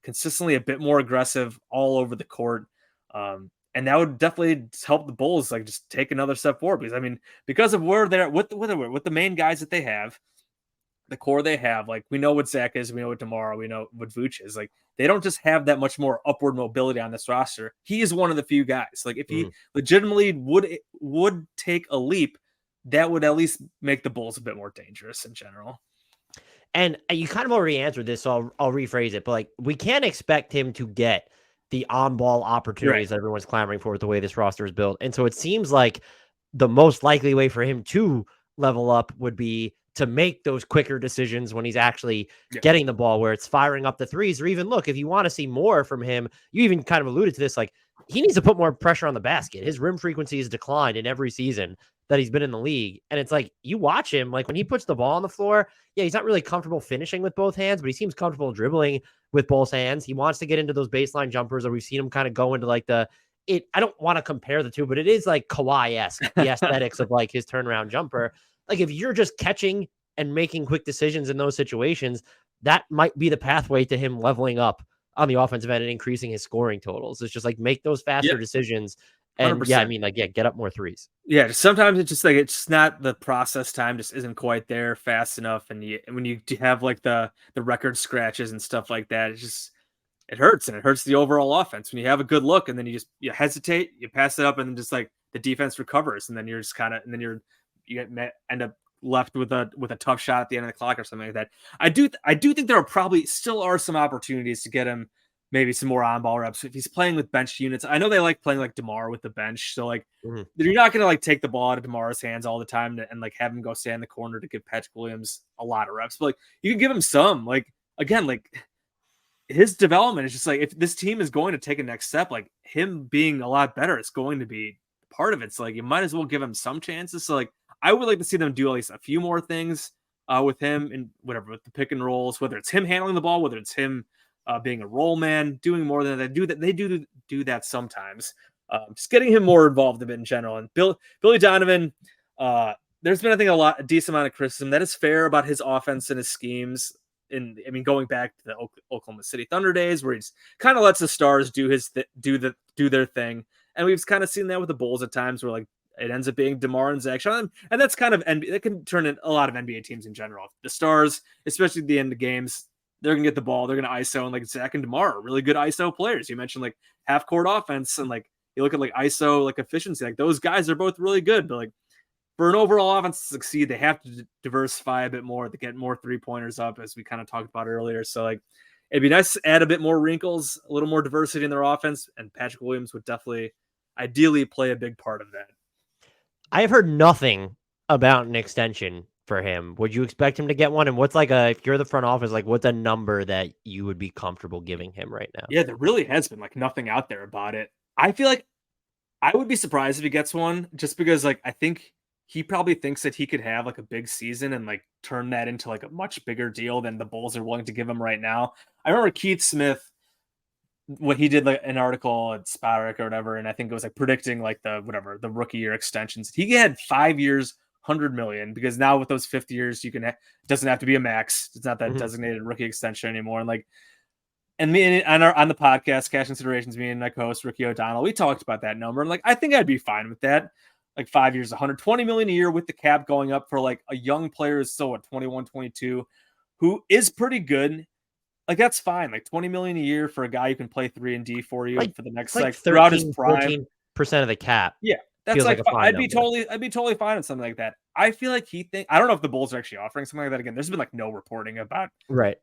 consistently a bit more aggressive all over the court. And that would definitely help the Bulls like just take another step forward because I mean because of where they're with the main guys that they have, the core they have, like we know what Zach is, we know what DeMar, we know what Vooch is. Like they don't just have that much more upward mobility on this roster. He is one of the few guys. Like if he legitimately would take a leap, that would at least make the Bulls a bit more dangerous in general. And you kind of already answered this, so I'll rephrase it. But like we can't expect him to get the on-ball opportunities that everyone's clamoring for with the way this roster is built. And so it seems like the most likely way for him to level up would be to make those quicker decisions when he's actually Yeah. getting the ball, where it's firing up the threes. Or even, look, if you want to see more from him, you even kind of alluded to this, like, he needs to put more pressure on the basket. His rim frequency has declined in every season that he's been in the league. And it's like, you watch him, like, when he puts the ball on the floor, yeah, he's not really comfortable finishing with both hands, but he seems comfortable dribbling with both hands. He wants to get into those baseline jumpers, or we've seen him kind of go into like I don't want to compare the two, but it is like Kawhi-esque, the aesthetics of like his turnaround jumper. Like, if you're just catching and making quick decisions in those situations, that might be the pathway to him leveling up on the offensive end and increasing his scoring totals. It's just like, make those faster decisions. And 100%. yeah, I mean, like, yeah, get up more threes. Yeah, sometimes it's just like it's not the process time just isn't quite there fast enough, and when you have like the record scratches and stuff like that, it hurts, and it hurts the overall offense when you have a good look and then you hesitate, you pass it up, and then just like the defense recovers, and then you're just end up left with a tough shot at the end of the clock or something like that. I do think there are probably still are some opportunities to get him maybe some more on-ball reps if he's playing with bench units. I know they like playing like DeMar with the bench, so like you're not going to like take the ball out of DeMar's hands all the time and like have him go stand in the corner to give Patrick Williams a lot of reps, but like you can give him some. Like, again, like his development is just like, if this team is going to take a next step, like him being a lot better, it's going to be part of it. So like you might as well give him some chances. So like I would like to see them do at least a few more things with him and whatever, with the pick and rolls, whether it's him handling the ball, whether it's him being a roll man, doing more than they do. That they do that sometimes. Just getting him more involved a bit in general. And Billy Donovan, there's been, I think, a decent amount of criticism that is fair about his offense and his schemes. And I mean, going back to the Oklahoma City Thunder days, where he's kind of lets the stars do their thing, and we've kind of seen that with the Bulls at times, where like it ends up being DeMar and Zach, and that's kind of that can turn in a lot of NBA teams in general. The stars, especially at the end of games, they're gonna get the ball, they're gonna ISO, and like Zach and DeMar are really good ISO players. You mentioned like half court offense, and like you look at like ISO like efficiency, like those guys are both really good, but like for an overall offense to succeed, they have to diversify a bit more to get more 3-pointers up, as we kind of talked about earlier. So like it'd be nice to add a bit more wrinkles, a little more diversity in their offense, and Patrick Williams would definitely ideally play a big part of that. I have heard nothing about an extension for him. Would you expect him to get one? And what's like if you're the front office, like what's a number that you would be comfortable giving him right now? Yeah, there really has been like nothing out there about it. I feel like I would be surprised if he gets one, just because like I think he probably thinks that he could have like a big season and like turn that into like a much bigger deal than the Bulls are willing to give him right now. I remember Keith Smith when he did like an article at Spotrac or whatever, and I think it was like predicting like the rookie year extensions. He had 5 years, 100 million, because now with those 50 years, it doesn't have to be a max. It's not that designated rookie extension anymore. And like, and me on the podcast, Cash Considerations, me and my co-host Ricky O'Donnell, we talked about that number. And like, I think I'd be fine with that. Like 5 years, 120 million a year with the cap going up for like a young player who's still at 21, 22, who is pretty good. Like that's fine. Like 20 million a year for a guy who can play 3 and D for you for the next like 13, throughout his prime. 14% of the cap. Yeah, that's like I'd be totally fine with something like that. I feel like I don't know if the Bulls are actually offering something like that again. There's been like no reporting about an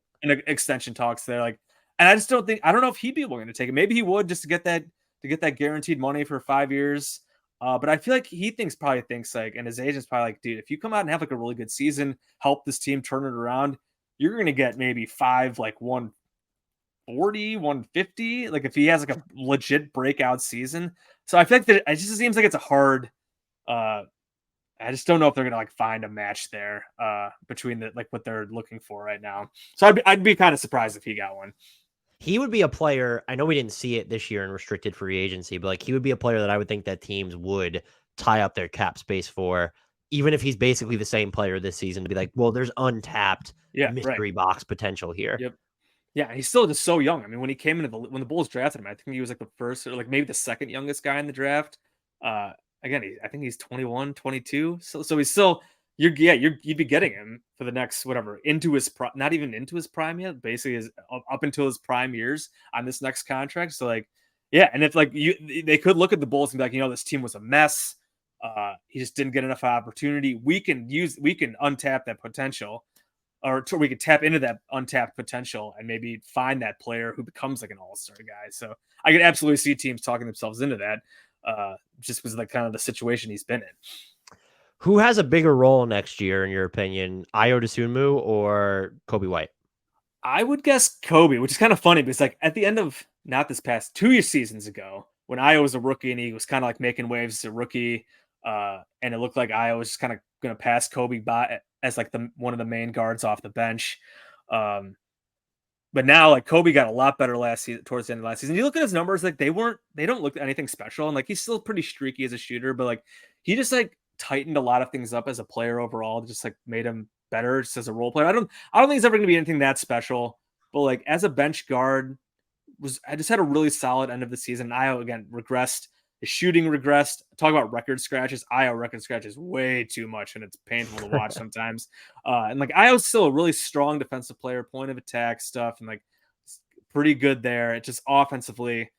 extension talks there. Like, and I just don't know if he'd be willing to take it. Maybe he would, just to get that guaranteed money for 5 years. But I feel like he probably thinks like, and his agent's probably like, dude, if you come out and have like a really good season, help this team turn it around, you're going to get maybe 140, 150. Like if he has like a legit breakout season. So I feel like that it just seems like it's a hard, I just don't know if they're going to like find a match there between what they're looking for right now. So I'd be kind of surprised if he got one. He would be a player. I know we didn't see it this year in restricted free agency, but like he would be a player that I would think that teams would tie up their cap space for, even if he's basically the same player this season, to be like, well, there's untapped mystery box potential here. Yep. Yeah, he's still just so young. I mean, when he came into when the Bulls drafted him, I think he was like the first or like maybe the second youngest guy in the draft. Again, I think he's 21, 22. So he's still you'd be getting him for the next whatever into his not even into his prime yet. Basically, is up until his prime years on this next contract. So like, yeah, and if like they could look at the Bulls and be like, this team was a mess. He just didn't get enough opportunity. We can untap that potential. Or we could tap into that untapped potential and maybe find that player who becomes like an all-star guy. So I could absolutely see teams talking themselves into that just because of the kind of the situation he's been in. Who has a bigger role next year, in your opinion, Ayo Dosunmu or Coby White? I would guess Coby, which is kind of funny because like at the end of not this past 2 seasons ago, when Ayo was a rookie and he was kind of like making waves as a rookie, and it looked like Ayo was just kind of going to pass Coby by as like the one of the main guards off the bench. Um, but now like Coby got a lot better last season, towards the end of last season. You look at his numbers, like they don't look anything special, and like he's still pretty streaky as a shooter, but like he just like tightened a lot of things up as a player overall, just like made him better just as a role player. I don't think he's ever going to be anything that special, but like as a bench guard, I just had a really solid end of the season. Io again regressed. His shooting regressed. Talk about record scratches. Io record scratches way too much, and it's painful to watch sometimes. And like Io's still a really strong defensive player, point of attack stuff, and like pretty good there. It just offensively,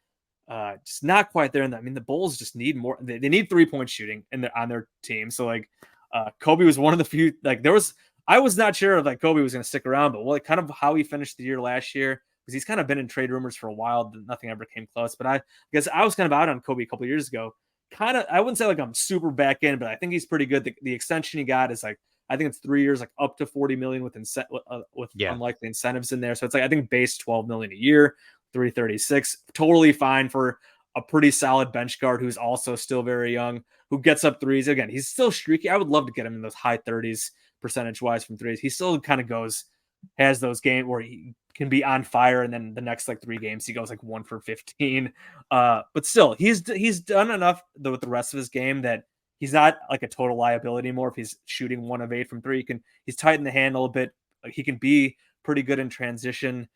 just not quite there. And I mean, the Bulls just need more. They need 3-point shooting on their team. So like, Coby was one of the few. Like I was not sure if like Coby was going to stick around, but kind of how he finished the year last year, because he's kind of been in trade rumors for a while. Nothing ever came close. But I guess I was kind of out on Coby a couple of years ago. Kind of, I wouldn't say like I'm super back in, but I think he's pretty good. The extension he got is like, I think it's 3 years, like up to 40 million with unlikely incentives in there. So it's like, I think base 12 million a year, 336, totally fine for a pretty solid bench guard who's also still very young, who gets up threes. Again, he's still streaky. I would love to get him in those high 30s percentage wise from threes. He still kind of has those games where he can be on fire, and then the next like 3 games he goes like 1 for 15. But still, he's done enough with the rest of his game that he's not like a total liability anymore. If he's shooting 1 of 8 from 3, he's tightened the handle a bit. Like he can be pretty good in transition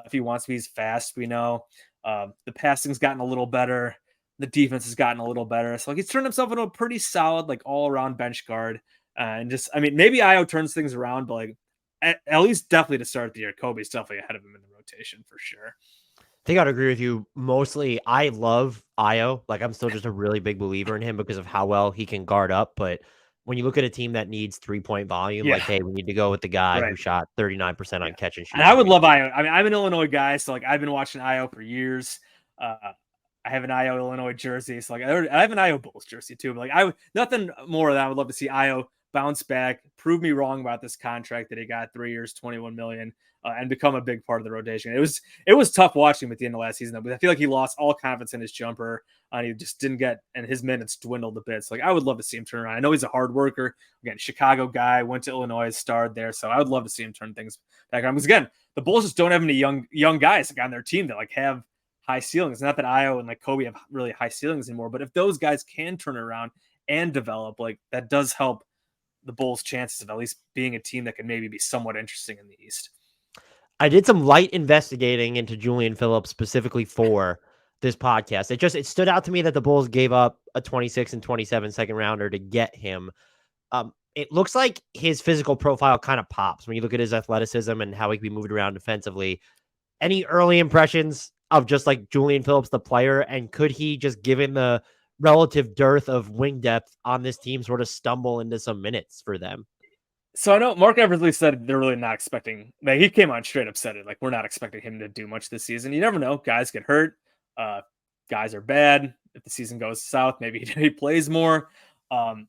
if he wants to be. He's fast. We know the passing's gotten a little better. The defense has gotten a little better. So like, he's turned himself into a pretty solid like all around bench guard. And just, I mean, maybe Ayo turns things around, but like at least definitely to start the year, Coby's definitely ahead of him in the rotation for sure. I think I'd agree with you. Mostly, I love Ayo. Like, I'm still just a really big believer in him because of how well he can guard up. But when you look at a team that needs 3-point volume, like, hey, we need to go with the guy who shot 39% on catch and shoot. And I would love Ayo. I mean, I'm an Illinois guy, so like I've been watching Ayo for years. I have an Ayo Illinois jersey, so like I have an Ayo Bulls jersey too. But like nothing more than I would love to see Ayo bounce back, prove me wrong about this contract that he got, 3 years, 21 million, and become a big part of the rotation. It was tough watching him at the end of last season, though, but I feel like he lost all confidence in his jumper, and he just didn't get, and his minutes dwindled a bit. So like I would love to see him turn around. I know he's a hard worker. Again, Chicago guy, went to Illinois, starred there, so I would love to see him turn things back on. Because again, the Bulls just don't have any young guys like on their team that like have high ceilings. Not that Ayo and like Coby have really high ceilings anymore, but if those guys can turn around and develop, like that does help the Bulls' chances of at least being a team that can maybe be somewhat interesting in the East. I did some light investigating into Julian Phillips specifically for this podcast. It stood out to me that the Bulls gave up a 26 and 27 second rounder to get him. It looks like his physical profile kind of pops when you look at his athleticism and how he can be moved around defensively. Any early impressions of just like Julian Phillips, the player, and could he, just given the relative dearth of wing depth on this team, sort of stumble into some minutes for them? So I know Mark Eversley said they're really not expecting, like he came on straight up said it, like we're not expecting him to do much this season. You never know. Guys get hurt. Guys are bad. If the season goes south, maybe he plays more. I'm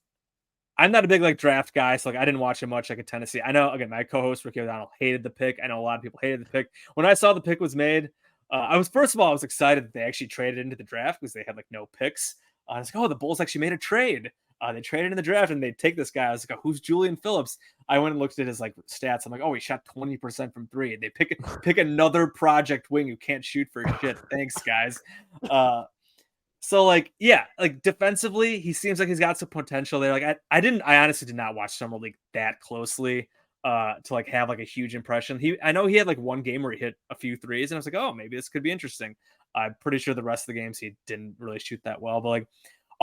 not a big like draft guy, so like I didn't watch him much like at Tennessee. I know, again, my co-host Ricky O'Donnell hated the pick. I know a lot of people hated the pick. When I saw the pick was made, I was excited that they actually traded into the draft because they had like no picks. I was like, oh, the Bulls actually made a trade. They traded in the draft and they take this guy. I was like, oh, who's Julian Phillips? I went and looked at his like stats. I'm like, oh, he shot 20% from 3. They pick another project wing who can't shoot for shit. Thanks, guys. So like, yeah, like defensively, he seems like he's got some potential there. Like I honestly did not watch Summer League that closely to like have like a huge impression. I know he had like one game where he hit a few threes and I was like, oh, maybe this could be interesting. I'm pretty sure the rest of the games he didn't really shoot that well, but like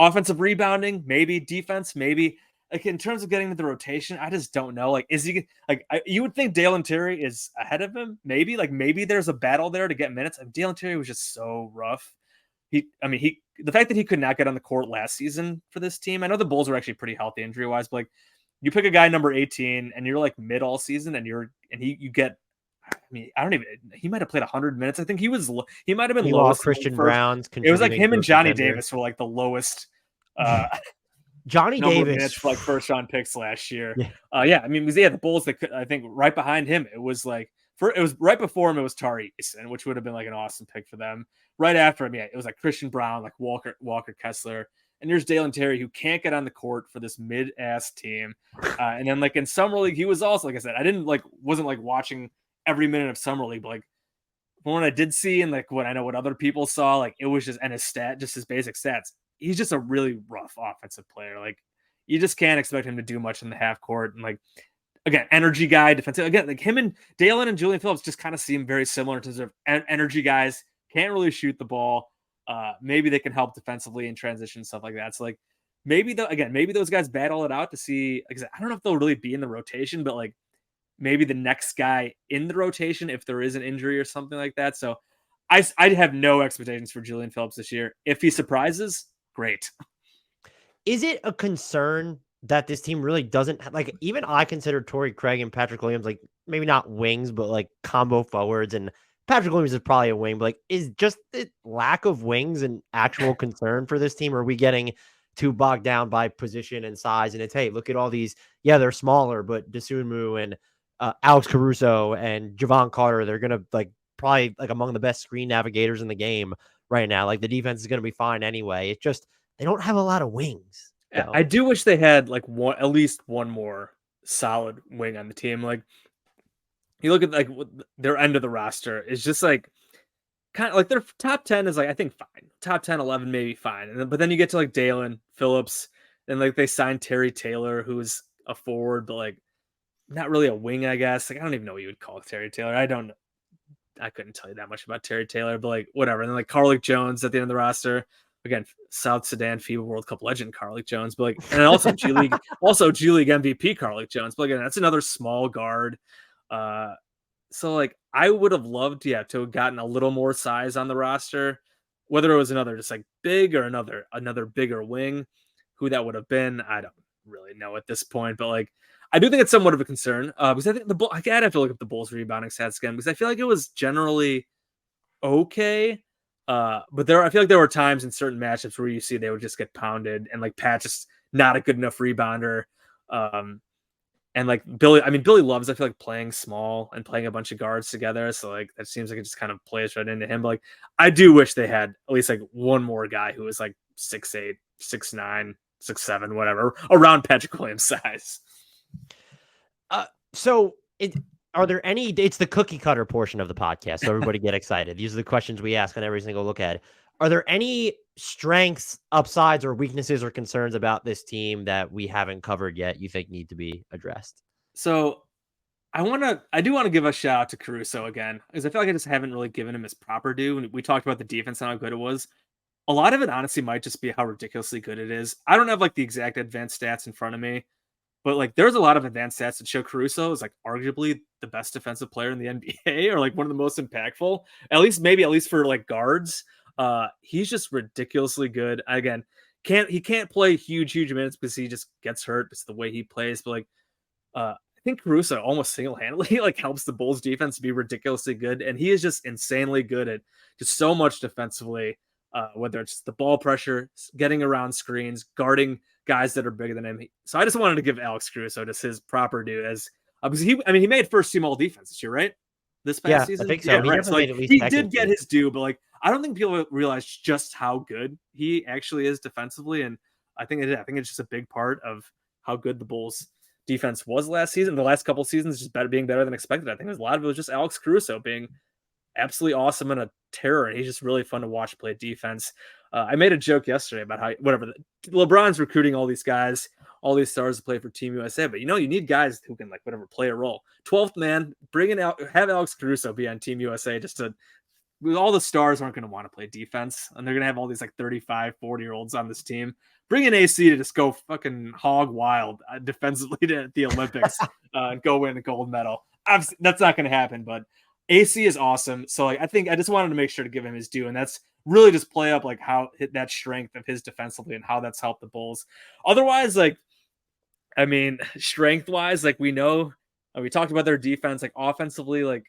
offensive rebounding, maybe defense, maybe like in terms of getting to the rotation, I just don't know. Like, is he like, you would think Dalen Terry is ahead of him. Maybe there's a battle there to get minutes. Dalen Terry was just so rough. The fact that he could not get on the court last season for this team, I know the Bulls were actually pretty healthy injury wise, but like you pick a guy number 18 and you're like mid all season and you get, he might have played 100 minutes. I think he might have been lowest. Christian Brown's. It was like him and Johnny Davis were like the lowest Johnny number of Davis, minutes for like first round picks last year. yeah. Yeah, I mean, because the Bulls, I think right behind him, it was like it was right before him, it was Tari Eason, which would have been like an awesome pick for them. Right after him, yeah, it was like Christian Brown, like Walker Kessler, and there's Dalen Terry, who can't get on the court for this mid-ass team. And then like in summer league, he was also, like I said, wasn't like watching every minute of summer league, but like from what I did see and like what I know what other people saw, like it was just just his basic stats. He's just a really rough offensive player. Like you just can't expect him to do much in the half court. And like, again, energy guy, defensive. Again, like him and Dalen and Julian Phillips just kind of seem very similar in terms of energy guys. Can't really shoot the ball. Maybe they can help defensively in transition, stuff like that. So like maybe those guys battle it out to see. Like I don't know if they'll really be in the rotation, but like maybe the next guy in the rotation if there is an injury or something like that. So I have no expectations for Julian Phillips this year. If he surprises, great. Is it a concern that this team really doesn't have, like, even I consider Torrey Craig and Patrick Williams, like, maybe not wings, but like combo forwards, and Patrick Williams is probably a wing, but like, is just the lack of wings an actual concern for this team? Or are we getting too bogged down by position and size? And it's, hey, look at all these. Yeah, they're smaller, but Dosunmu and Alex Caruso and Javon Carter, they're going to like probably like among the best screen navigators in the game right now. Like the defense is going to be fine anyway. It's just, they don't have a lot of wings. So. I do wish they had like at least one more solid wing on the team. Like you look at like their end of the roster is just like kind of like their top 10 is like, I think fine. Top 10, 11, maybe fine. But then you get to like Dalen Phillips, and like they signed Terry Taylor, who's a forward, but like not really a wing, I guess. Like I don't even know what you would call Terry Taylor. I couldn't tell you that much about Terry Taylor, but like whatever. And then like Carlik Jones at the end of the roster. Again, South Sudan FIBA World Cup legend Carlik Jones, but like, and also G League MVP Carlik Jones. But again, that's another small guard. So like I would have loved, to have gotten a little more size on the roster, whether it was another just like big or another bigger wing. Who that would have been, I don't really know at this point. But like I do think it's somewhat of a concern because I think I'd have to look up the Bulls rebounding stats again because I feel like it was generally okay. But I feel like there were times in certain matchups where you see they would just get pounded, and like PATT just not a good enough rebounder. And like Billy Loves, I feel like playing small and playing a bunch of guards together. So like that seems like it just kind of plays right into him. But like I do wish they had at least like one more guy who was like 6'8", 6'9", 6'7", whatever, around Patrick Williams' size. Are there any, it's the cookie cutter portion of the podcast, so everybody get excited. These are the questions we ask on every single look at. Are there any strengths, upsides, or weaknesses or concerns about this team that we haven't covered yet you think need to be addressed? So I do want to give a shout out to Caruso again, because I feel like I just haven't really given him his proper due. When we talked about the defense and how good it was, a lot of it honestly might just be how ridiculously good it is. I don't have like the exact advanced stats in front of me, but like there's a lot of advanced stats that show Caruso is like arguably the best defensive player in the NBA, or like one of the most impactful, at least for like guards. He's just ridiculously good. Again, he can't play huge minutes because he just gets hurt. It's the way he plays. But like I think Caruso almost single-handedly like helps the Bulls defense be ridiculously good, and he is just insanely good at just so much defensively. Whether it's the ball pressure, getting around screens, guarding guys that are bigger than him. So I just wanted to give Alex Caruso just his proper due as because he made first team all defense this year, right? This past season, I think so. Yeah, he right. So, like, made at least he did get his due, but like I don't think people realize just how good he actually is defensively, and I think it's just a big part of how good the Bulls defense was last season. The last couple seasons, just being better than expected. I think a lot of it was just Alex Caruso being absolutely awesome and a terror, and he's just really fun to watch play defense. I made a joke yesterday about how LeBron's recruiting all these guys, all these stars to play for Team USA, but you need guys who can play a role. 12th man, have Alex Caruso be on Team USA all the stars aren't going to want to play defense, and they're going to have all these 35, 40-year-olds on this team. Bring in AC to just go fucking hog wild defensively to the Olympics and go win a gold medal. Obviously, that's not going to happen, but AC is awesome. So I think I just wanted to make sure to give him his due, and that's really just play up how that strength of his defensively and how that's helped the Bulls. Otherwise, strength wise, we know we talked about their defense, offensively,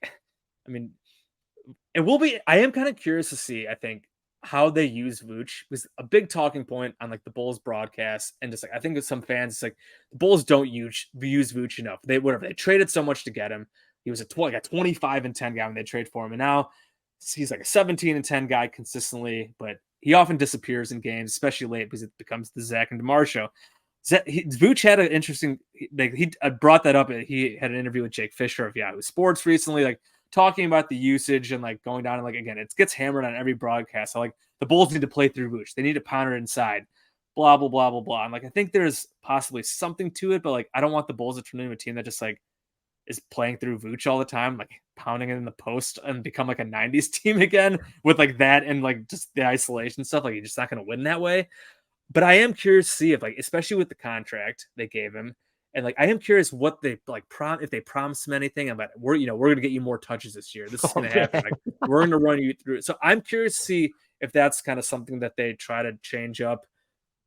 it will be. I am kind of curious to see. I think how they use Vooch was a big talking point on like the Bulls broadcast, and just like I think with some fans, it's like the Bulls don't use Vooch enough. They traded so much to get him. He was a 25-10 guy when they trade for him, and now he's like a 17-10 guy consistently, but he often disappears in games, especially late because it becomes the Zach and DeMar show. Vooch had an interesting, like he brought that up. He had an interview with Jake Fisher of Yahoo Sports recently, like talking about the usage and like going down and like, again, it gets hammered on every broadcast. So like the Bulls need to play through Vooch. They need to pound it inside, blah, blah, blah, blah, blah. And like, I think there's possibly something to it, but like, I don't want the Bulls to turn into a team that just like is playing through Vooch all the time, like pounding it in the post and become like a 90s team again with like that and like just the isolation stuff. Like you're just not going to win that way. But I am curious to see if like, especially with the contract they gave him, and like I am curious what they like if they promise him anything about we're going to get you more touches this year. This is going to happen. Like we're going to run you through it. So I'm curious to see if that's kind of something that they try to change up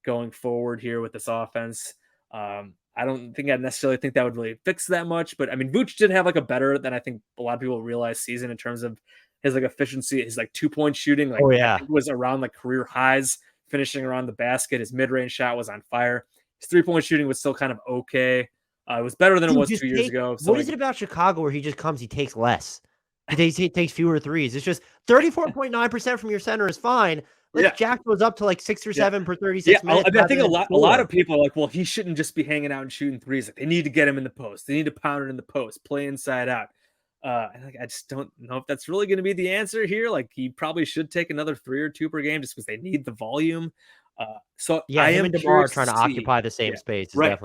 going forward here with this offense. I don't think I necessarily think that would really fix that much, but I mean, Vooch did have like a better than I think a lot of people realize season in terms of his like efficiency, his like 2-point shooting, like I think was around like career highs, finishing around the basket. His mid-range shot was on fire. His 3-point shooting was still kind of okay. It was better than it was 2 years ago. So what is it about Chicago where he just comes, he takes less? He takes fewer threes. It's just 34.9% from your center is fine. Jack goes up to like 6 or 7 per 36 minutes. I mean, I think a lot of people are like, well, he shouldn't just be hanging out and shooting threes. Like, they need to get him in the post. They need to pound it in the post, play inside out. I just don't know if that's really going to be the answer here. Like, he probably should take another 3 or 2 per game just because they need the volume. So I am and DeMar trying to occupy the same space. Is right.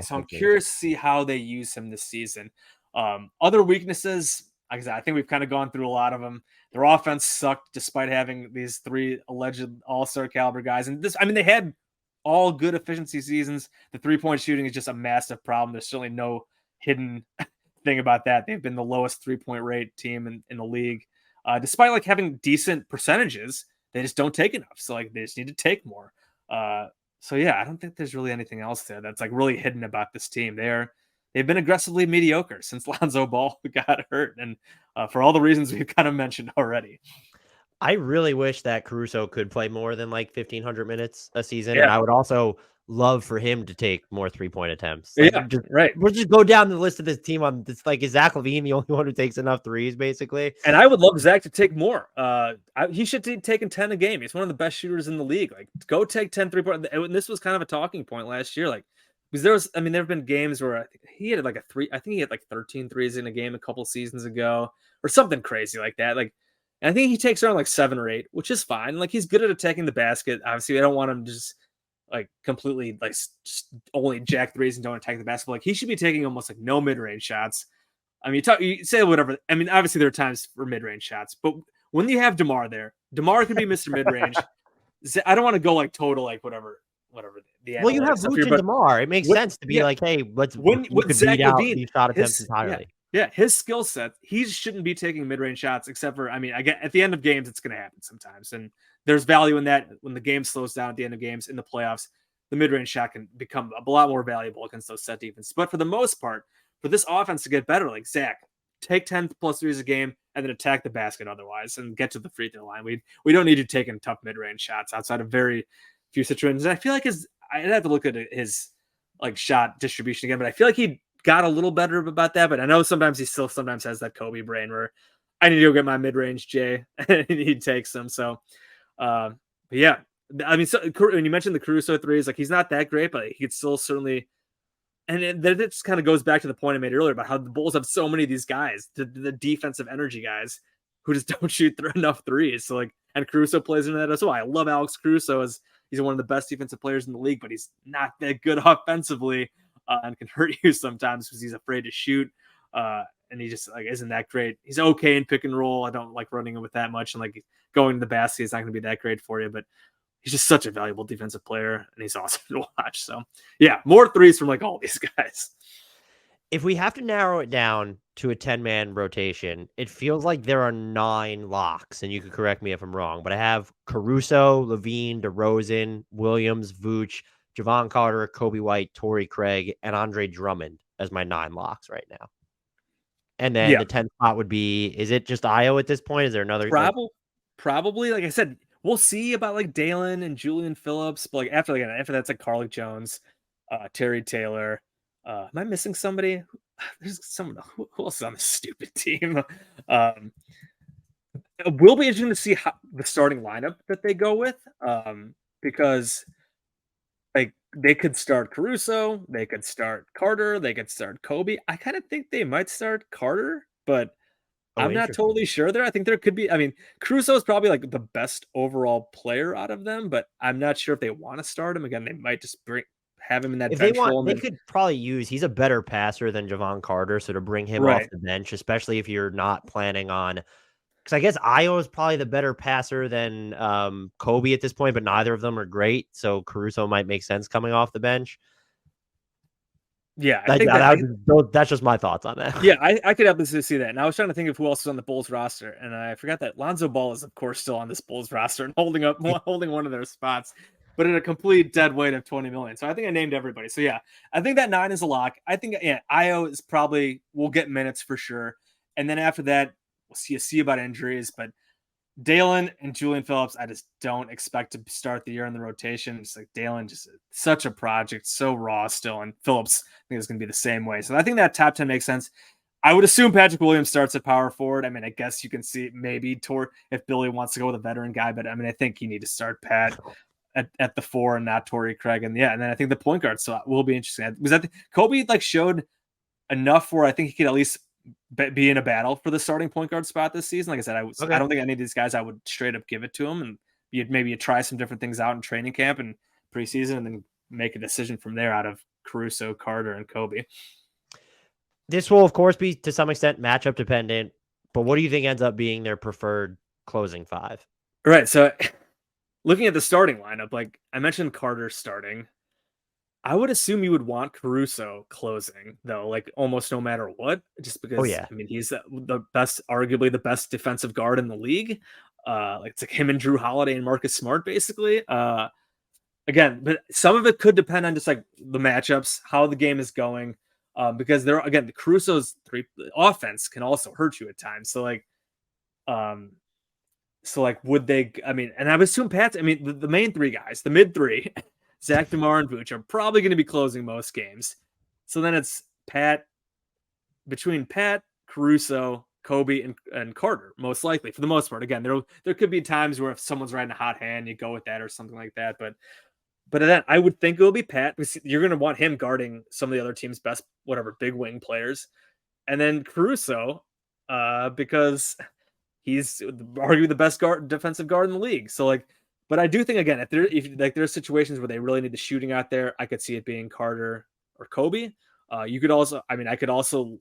So I'm curious to see how they use him this season. Other weaknesses, like I said, I think we've kind of gone through a lot of them. Their offense sucked despite having these 3 alleged all-star caliber guys. And this, I mean, they had all good efficiency seasons. The 3-point shooting is just a massive problem. There's certainly no hidden thing about that. They've been the lowest 3-point rate team in the league. Despite like having decent percentages, they just don't take enough. So like they just need to take more. So yeah, I don't think there's really anything else there that's like really hidden about this team. They've been aggressively mediocre since Lonzo Ball got hurt, and for all the reasons we've kind of mentioned already. I really wish that Caruso could play more than like 1,500 minutes a season, and I would also love for him to take more 3-point attempts. Like, we'll just go down the list of this team. On this, like, is Zach LaVine the only one who takes enough threes, basically? And I would love Zach to take more. He should be taking 10 a game. He's one of the best shooters in the league. Like, go take 10 3-point. And this was kind of a talking point last year. Like, because there have been games where I think he had like 13 threes in a game a couple seasons ago, or something crazy like that. Like, and I think he takes around like 7 or 8, which is fine. Like, he's good at attacking the basket. Obviously, I don't want him to just like completely like just only jack threes and don't attack the basket. Like, he should be taking almost like no mid-range shots. I mean, you say whatever. I mean, obviously there are times for mid-range shots, but when you have DeMar there, DeMar can be Mr. Mid-range. I don't want to go like total like whatever. Well, you have Vooch and DeMar. It makes sense to be like, hey, let's Zach LaVine, these shot attempts entirely. Yeah, his skill set, he shouldn't be taking mid-range shots, except for, I mean, I get at the end of games, it's going to happen sometimes. And there's value in that when the game slows down at the end of games in the playoffs, the mid-range shot can become a lot more valuable against those set defenses. But for the most part, for this offense to get better, like Zach, take 10 plus threes a game and then attack the basket otherwise and get to the free throw line. We don't need you taking tough mid-range shots outside of very few situations. And I feel like I'd have to look at his like shot distribution again, but I feel like he got a little better about that, but I know sometimes he still sometimes has that Coby brain where I need to go get my mid-range J and he takes them. So, but yeah, I mean, so when you mentioned the Caruso threes, like he's not that great, but he could still certainly, and it just kind of goes back to the point I made earlier about how the Bulls have so many of these guys, the defensive energy guys who just don't shoot enough threes. So like, and Caruso plays into that as well. I love Alex Caruso as he's one of the best defensive players in the league, but he's not that good offensively. And can hurt you sometimes because he's afraid to shoot. And he just like isn't that great. He's okay in pick and roll. I don't like running him with that much. And like going to the basket is not going to be that great for you, but he's just such a valuable defensive player and he's awesome to watch. So yeah, more threes from like all these guys. If we have to narrow it down to a 10-man rotation, it feels like there are 9 locks, and you could correct me if I'm wrong, but I have Caruso, LaVine, DeRozan, Williams, Vooch, Javon Carter, Coby White, Torrey Craig, and Andre Drummond as my 9 locks right now. And then the 10th spot would be, is it just Ayo at this point? Is there another? Probably. Like I said, we'll see about like Dalen and Julian Phillips, but like after that's like Carlik Jones, Terry Taylor. Am I missing somebody? There's someone who else is on this stupid team. It will be interesting to see how the starting lineup that they go with, because like they could start Caruso, they could start Carter, they could start Coby. I kind of think they might start Carter, but Oh, I'm not interesting. totally sure there. I think there could be. I mean, Caruso is probably like the best overall player out of them, but I'm not sure if they want to start him again. They might just have him in that If they bench want, role, and they then could probably he's a better passer than Javon Carter, so to bring him off right. the bench, especially if you're not planning on, because I guess Ayo is probably the better passer than Coby at this point, but neither of them are great. So Caruso might make sense coming off the bench. Yeah, I think that. That's just my thoughts on that. Yeah, I could absolutely see that. And I was trying to think of who else is on the Bulls roster, and I forgot that Lonzo Ball is, of course, still on this Bulls roster and holding one of their spots, but at a complete dead weight of 20 million. So I think I named everybody. So yeah, I think that 9 is a lock. I think Ayo is probably will get minutes for sure, and then after that we'll see about injuries, but Dalen and Julian Phillips, I just don't expect to start the year in the rotation. It's like Dalen, just such a project, so raw still. And Phillips, I think it's going to be the same way. So I think that top 10 makes sense. I would assume Patrick Williams starts at power forward. I mean, I guess you can see maybe if Billy wants to go with a veteran guy, but I mean, I think you need to start Pat at the 4 and not Torrey Craig. And yeah, and then I think the point guard so will be interesting. Was that Coby like showed enough where I think he could at least be in a battle for the starting point guard spot this season. Like I said, I don't think any of these guys I would straight up give it to him, and maybe try some different things out in training camp and preseason, and then make a decision from there out of Caruso, Carter, and Coby. This will, of course, be to some extent matchup dependent, but what do you think ends up being their preferred closing 5? Right. So looking at the starting lineup, like I mentioned Carter starting. I would assume you would want Caruso closing, though, like almost no matter what, just because, I mean, he's the best, arguably the best defensive guard in the league. Like it's like him and Drew Holiday and Marcus Smart, basically. Again, but some of it could depend on just like the matchups, how the game is going, because the Caruso's offense can also hurt you at times. So would they? I mean, and I would assume Pat's. I mean, the main 3 guys, the mid 3. Zach, DeMar, and Vooch are probably going to be closing most games. So then it's between Pat, Caruso, Coby, and Carter, most likely, for the most part. Again, there could be times where if someone's riding a hot hand, you go with that or something like that. But then I would think it'll be Pat, because you're going to want him guarding some of the other team's best, whatever, big wing players. And then Caruso, because he's arguably the best defensive guard in the league. So but I do think, again, if there's situations where they really need the shooting out there, I could see it being Carter or Coby. You could also, I mean,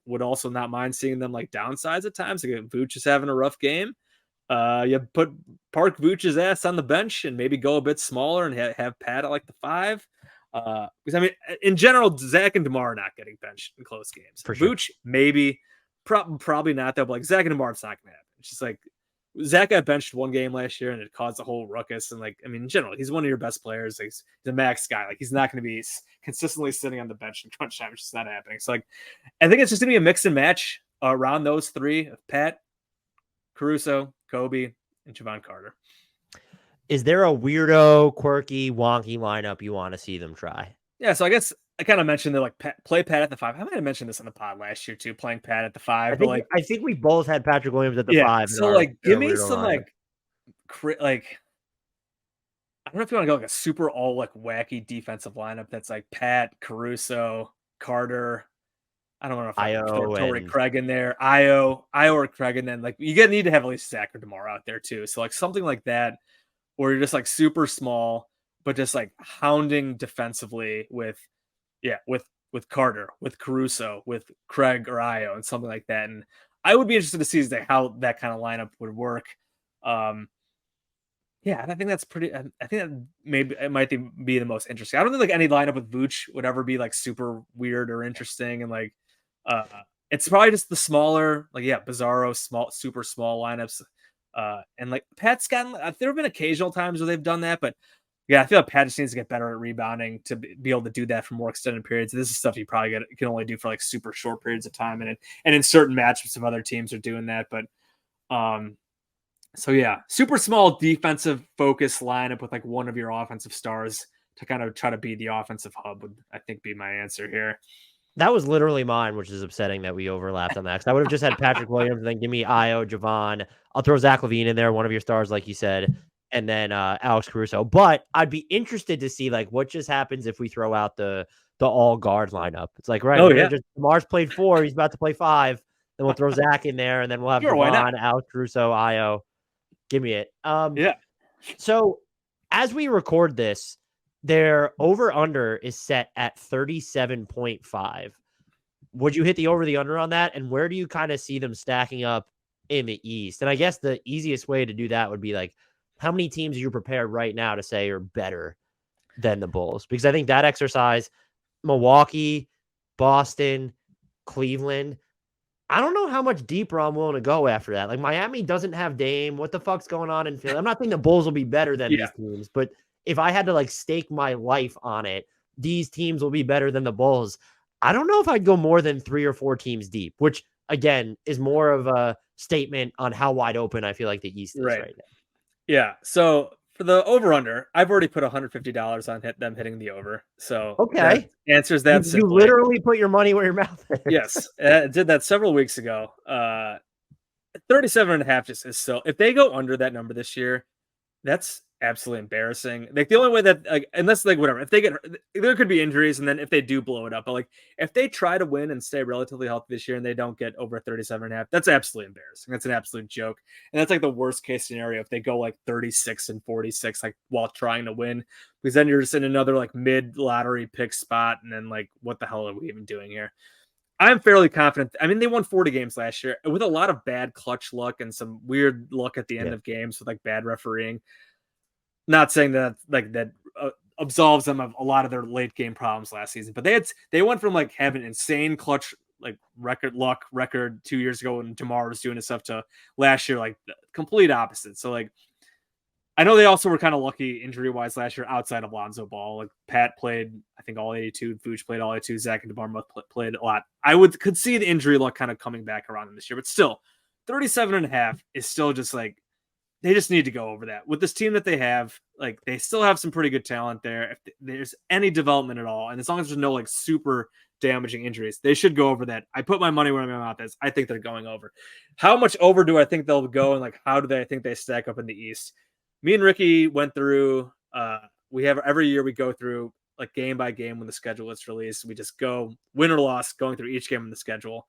would also not mind seeing them like downsides at times. Like if Vooch is having a rough game, you park Vooch's ass on the bench and maybe go a bit smaller and have Pat at like the 5. Because I mean, in general, Zach and DeMar are not getting benched in close games. For sure. Vooch maybe, probably not though. But like Zach and DeMar, it's not going to happen. It's just like Zach got benched one game last year and it caused a whole ruckus. And like, I mean, in general, he's one of your best players. Like, he's a max guy. Like, he's not going to be consistently sitting on the bench in crunch time. It's just not happening. So like, I think it's just going to be a mix and match around those 3 of Pat, Caruso, Coby, and Javon Carter. Is there a weirdo, quirky, wonky lineup you want to see them try? Yeah, so I guess I kind of mentioned that play Pat at the 5. I might have mentioned this on the pod last year too, playing Pat at the 5. I think we both had Patrick Williams at the 5. So give me some lineup. I don't know if you want to go like a super all wacky defensive lineup that's like Pat, Caruso, Carter. I don't know if I throw Torrey Craig in there, Ayo or Craig, and then you need to have at least Zach or DeMar out there too. So something like that, where you're just super small, but just hounding defensively with Carter, with Caruso, with Craig or Ayo, and something like that. And I would be interested to see how that kind of lineup would work. Yeah, and I think that's pretty. I think that maybe it might be the most interesting. I don't think any lineup with Vooch would ever be super weird or interesting, and it's probably just the smaller, bizarro, super small lineups. And Pat's gotten. There have been occasional times where they've done that, but yeah, I feel like Pat just needs to get better at rebounding to be able to do that for more extended periods. This is stuff you probably can only do for super short periods of time, and in certain matchups, if other teams are doing that. But So yeah, super small defensive focus lineup with like one of your offensive stars to kind of try to be the offensive hub would, I think, be my answer here. That was literally mine, which is upsetting that we overlapped on that. 'Cause I would have just had Patrick Williams, and then give me Ayo, Javon. I'll throw Zach LaVine in there, one of your stars, like you said, and then Alex Caruso. But I'd be interested to see like what just happens if we throw out the all guard lineup. It's like, right, Oh we're yeah, gonna just Mars played 4, he's about to play 5. Then we'll throw Zach in there, and then we'll have sure, why not? Javon, Alex Caruso, Ayo. Give me it. Yeah, So as we record this, their over under is set at 37.5. Would you hit the over the under on that? And where do you kind of see them stacking up in the East? And I guess the easiest way to do that would be like, how many teams are you prepared right now to say are better than the Bulls? Because I think that exercise, Milwaukee, Boston, Cleveland, I don't know how much deeper I'm willing to go after that. Like Miami doesn't have Dame. What the fuck's going on in Philly? I'm not saying the Bulls will be better than yeah, these teams, but if I had to like stake my life on it, these teams will be better than the Bulls. I don't know if I'd go more than 3 or 4 teams deep, which again is more of a statement on how wide open I feel like the East is right. right now. Yeah. So for the over under, I've already put $150 on them hitting the over. So that Okay. answers You, that you simply. literally put your money where your mouth is. Yes, I did that several weeks ago. 37.5 just is so. If they go under that number this year, that's absolutely embarrassing. Like the only way that, like, unless like whatever, if they get, there could be injuries, and then if they do blow it up, but like if they try to win and stay relatively healthy this year and they don't get over 37.5, that's absolutely embarrassing. That's an absolute joke, and that's like the worst case scenario if they go like 36-46, like while trying to win, because then you're just in another like mid lottery pick spot, and then like what the hell are we even doing here? I'm fairly confident. I mean, they won 40 games last year with a lot of bad clutch luck and some weird luck at the end Yeah. of games with like bad refereeing. Not saying that like that absolves them of a lot of their late game problems last season, but they went from like having insane clutch like record 2 years ago when DeMar was doing his stuff to last year like the complete opposite. So like I know they also were kind of lucky injury wise last year outside of Lonzo Ball. Like PATT played, I think all 82. Vooch played all 82. Zach and DeMar played a lot. I could see the injury luck kind of coming back around in this year, but still, 37.5 is still just like they just need to go over that with this team that they have. Like they still have some pretty good talent there. If there's any development at all, and as long as there's no like super damaging injuries, they should go over that. I put my money where my mouth is. I think they're going over. How much over do I think they'll go, and like how do I think they stack up in the East? Me and Ricky went through. We have every year we go through like game by game when the schedule is released. We just go win or loss going through each game in the schedule.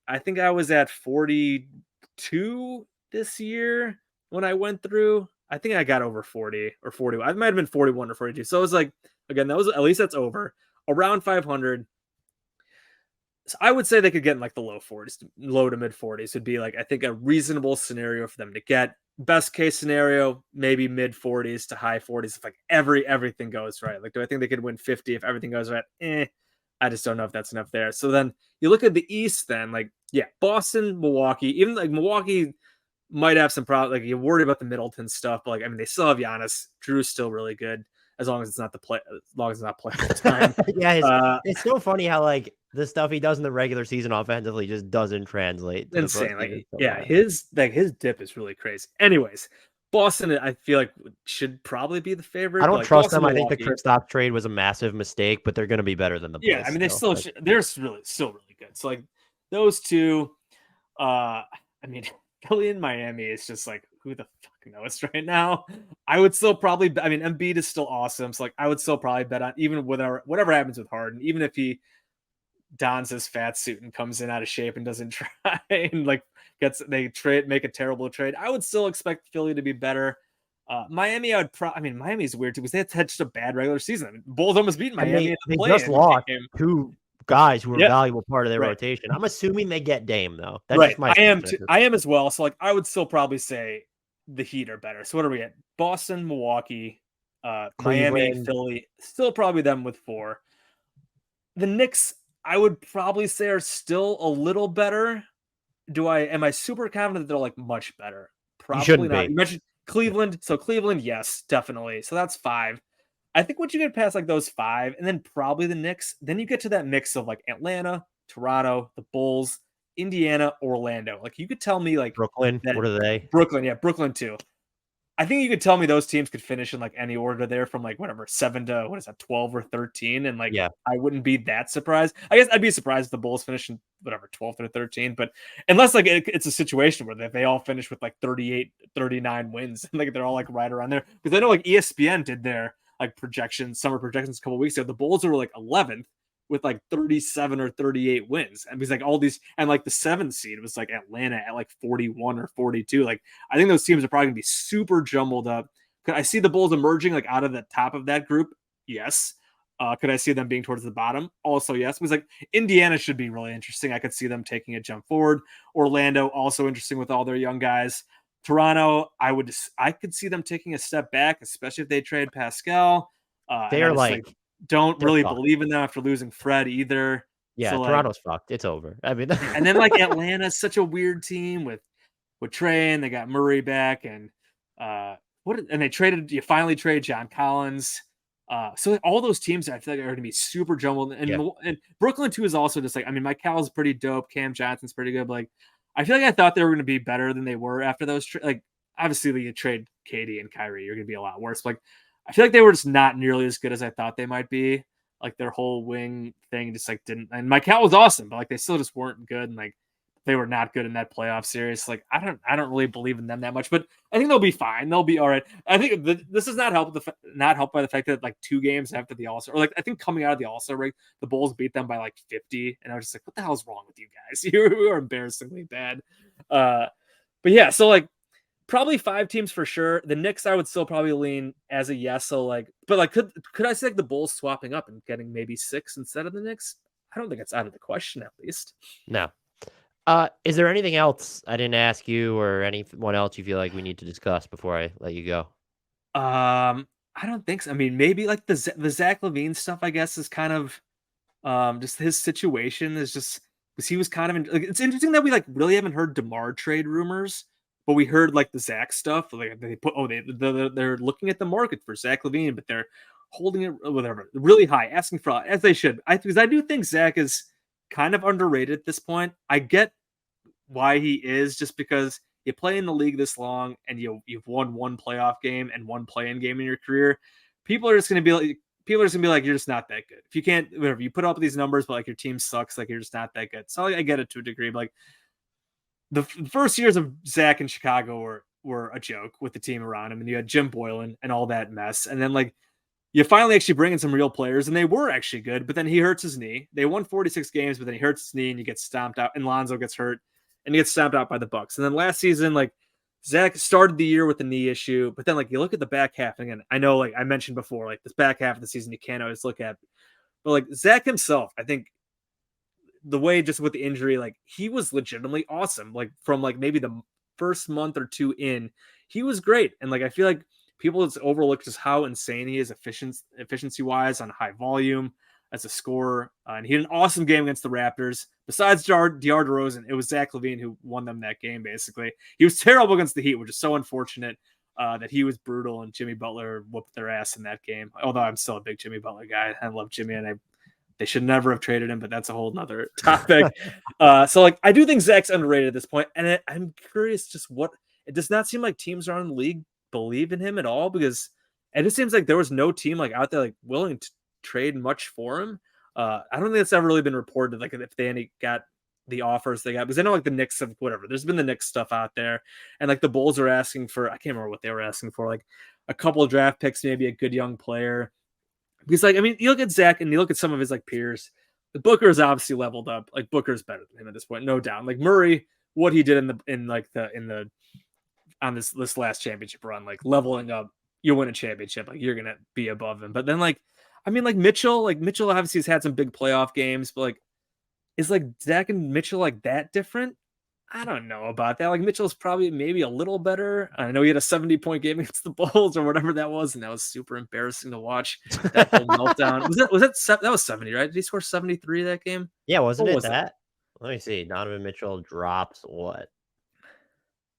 I think I was at 42 this year when I went through. I think I got over 40 or 40. I might have been 41 or 42. So it was like, again, that was at least that's over around 500. So I would say they could get in like the low 40s, low to mid 40s would be like, I think a reasonable scenario for them to get. Best case scenario, maybe mid 40s to high 40s. If like everything goes right. Like, do I think they could win 50 if everything goes right? I just don't know if that's enough there. So then you look at the East then, like, yeah, Boston, Milwaukee, even like Milwaukee might have some problems. Like, you're worried about the Middleton stuff, but like, I mean, they still have Giannis. Drew's still really good as long as it's not playable time. Yeah, it's so funny how like the stuff he does in the regular season offensively just doesn't translate to Insane. the Like, postseason. yeah, his dip is really crazy. Anyways, Boston, I feel like should probably be the favorite. I don't like, trust Boston, them. I think the Milwaukee. Kristaps trade was a massive mistake, but they're going to be better than the Bulls. Yeah, I mean, they're still really good. So like those two, I mean, Philly and Miami is just like who the fuck knows right now. I would still probably. I mean, Embiid is still awesome. So like, I would still probably bet on even whatever happens with Harden, even if he dons his fat suit and comes in out of shape and doesn't try and like make a terrible trade. I would still expect Philly to be better. Miami, Miami's weird too because they had such a bad regular season. I mean, Bulls almost beat Miami in the they just lost two guys who were a valuable part of their rotation. I'm assuming they get Dame though. That's just my I am as well. So like I would still probably say the Heat are better. So what are we at? Boston, Milwaukee, Miami, Philly, still probably them with 4. The Knicks, I would probably say are still a little better. Am I super confident that they're like much better? Probably not. You mentioned Cleveland. So Cleveland, yes, definitely. So that's 5. I think once you get past like those 5 and then probably the Knicks, then you get to that mix of like Atlanta, Toronto, the Bulls, Indiana, Orlando. Like you could tell me like Brooklyn, that what are they? Brooklyn too. I think you could tell me those teams could finish in like any order there from like whatever 7 to 12 or 13, and like Yeah. I wouldn't be that surprised. I guess I'd be surprised if the Bulls finish in whatever 12th or 13, but unless like it's a situation where they all finish with like 38, 39 wins, and like they're all like right around there. Because I know like ESPN did their like summer projections a couple weeks ago. The Bulls were like 11th with like 37 or 38 wins. And because like all these, and like the 7th seed was like Atlanta at like 41 or 42. Like I think those teams are probably gonna be super jumbled up. Could I see the Bulls emerging like out of the top of that group? Yes. Could I see them being towards the bottom? Also, yes. Because like Indiana should be really interesting. I could see them taking a jump forward. Orlando also interesting with all their young guys. Toronto, I could see them taking a step back, especially if they trade Pascal. They are like don't really fucked. believe in them after losing Fred either. Yeah, so Toronto's fucked. It's over. I mean, and then like Atlanta's such a weird team with Trey, and they got Murray back, and you finally traded John Collins. So all those teams I feel like are going to be super jumbled, and Brooklyn too is also just like, I mean, Mike Cowell's pretty dope, Cam Johnson's pretty good, but like I feel like I thought they were going to be better than they were after those like obviously you trade Katie and Kyrie, you're going to be a lot worse. But like I feel like they were just not nearly as good as I thought they might be. Like their whole wing thing just like didn't. And Michael was awesome, but like they still just weren't good, and like they were not good in that playoff series. Like I don't really believe in them that much, but I think they'll be fine. They'll be all right. I think this is not helped by the fact that like 2 games after the All-Star, or like I think coming out of the All-Star break, the Bulls beat them by like 50, and I was just like, what the hell is wrong with you guys? You are embarrassingly bad. But yeah, so like probably 5 teams for sure. The Knicks I would still probably lean as a yes. So like, but like could I see like the Bulls swapping up and getting maybe 6 instead of the Knicks? I don't think it's out of the question, at least. No. Is there anything else I didn't ask you, or anyone else you feel like we need to discuss before I let you go? I don't think so. I mean, maybe like the Zach LaVine stuff, I guess, is kind of just his situation is just because he was kind of like, it's interesting that we like really haven't heard DeMar trade rumors, but we heard like the Zach stuff. Like they're looking at the market for Zach LaVine, but they're holding it whatever really high, asking for, as they should. Because I do think Zach is kind of underrated at this point. I get why he is, just because you play in the league this long and you've won 1 playoff game and 1 play-in game in your career. People are just going to be like, you're just not that good. If you can't, whatever, you put up these numbers, but like your team sucks, like you're just not that good. So I get it to a degree, but like the first years of Zach in Chicago were a joke with the team around him, and you had Jim Boylan and all that mess. And then like you finally actually bring in some real players, and they were actually good, but then he hurts his knee. They won 46 games, but then he hurts his knee and you get stomped out, and Lonzo gets hurt and he gets stomped out by the Bucks. And then last season, like Zach started the year with a knee issue, but then like you look at the back half, and again, I know like I mentioned before, like this back half of the season you can't always look at, but like Zach himself, I think the way just with the injury, like he was legitimately awesome. Like from like maybe the first month or 2 in, he was great. And like I feel like people just overlook just how insane he is efficiency wise on high volume as a scorer. And he had an awesome game against the Raptors. Besides DeMar DeRozan, it was Zach LaVine who won them that game, basically. He was terrible against the Heat, which is so unfortunate that he was brutal, and Jimmy Butler whooped their ass in that game. Although I'm still a big Jimmy Butler guy. I love Jimmy, and they should never have traded him, but that's a whole nother topic. So like I do think Zach's underrated at this point, and I'm curious just it does not seem like teams around the league believe in him at all, because it just seems like there was no team like out there like willing to trade much for him. I don't think that's ever really been reported, like if they got the offers they got, because I know like the Knicks have whatever. There's been the Knicks stuff out there, and like the Bulls are asking for, I can't remember what they were asking for, like a couple of draft picks, maybe a good young player. Because like I mean, you look at Zach and you look at some of his like peers. The Booker is obviously leveled up. Like Booker's better than him at this point, no doubt. Like Murray, what he did on this last championship run, like leveling up, you win a championship, like you're gonna be above him. But then like I mean, like Mitchell obviously has had some big playoff games, but like is like Zach and Mitchell like that different? I don't know about that. Like Mitchell's probably maybe a little better. I know he had a 70-point game against the Bulls or whatever that was, and that was super embarrassing to watch. That whole meltdown. That was 70, right? Did he score 73 that game? Yeah, wasn't it that? Let me see. Donovan Mitchell drops what?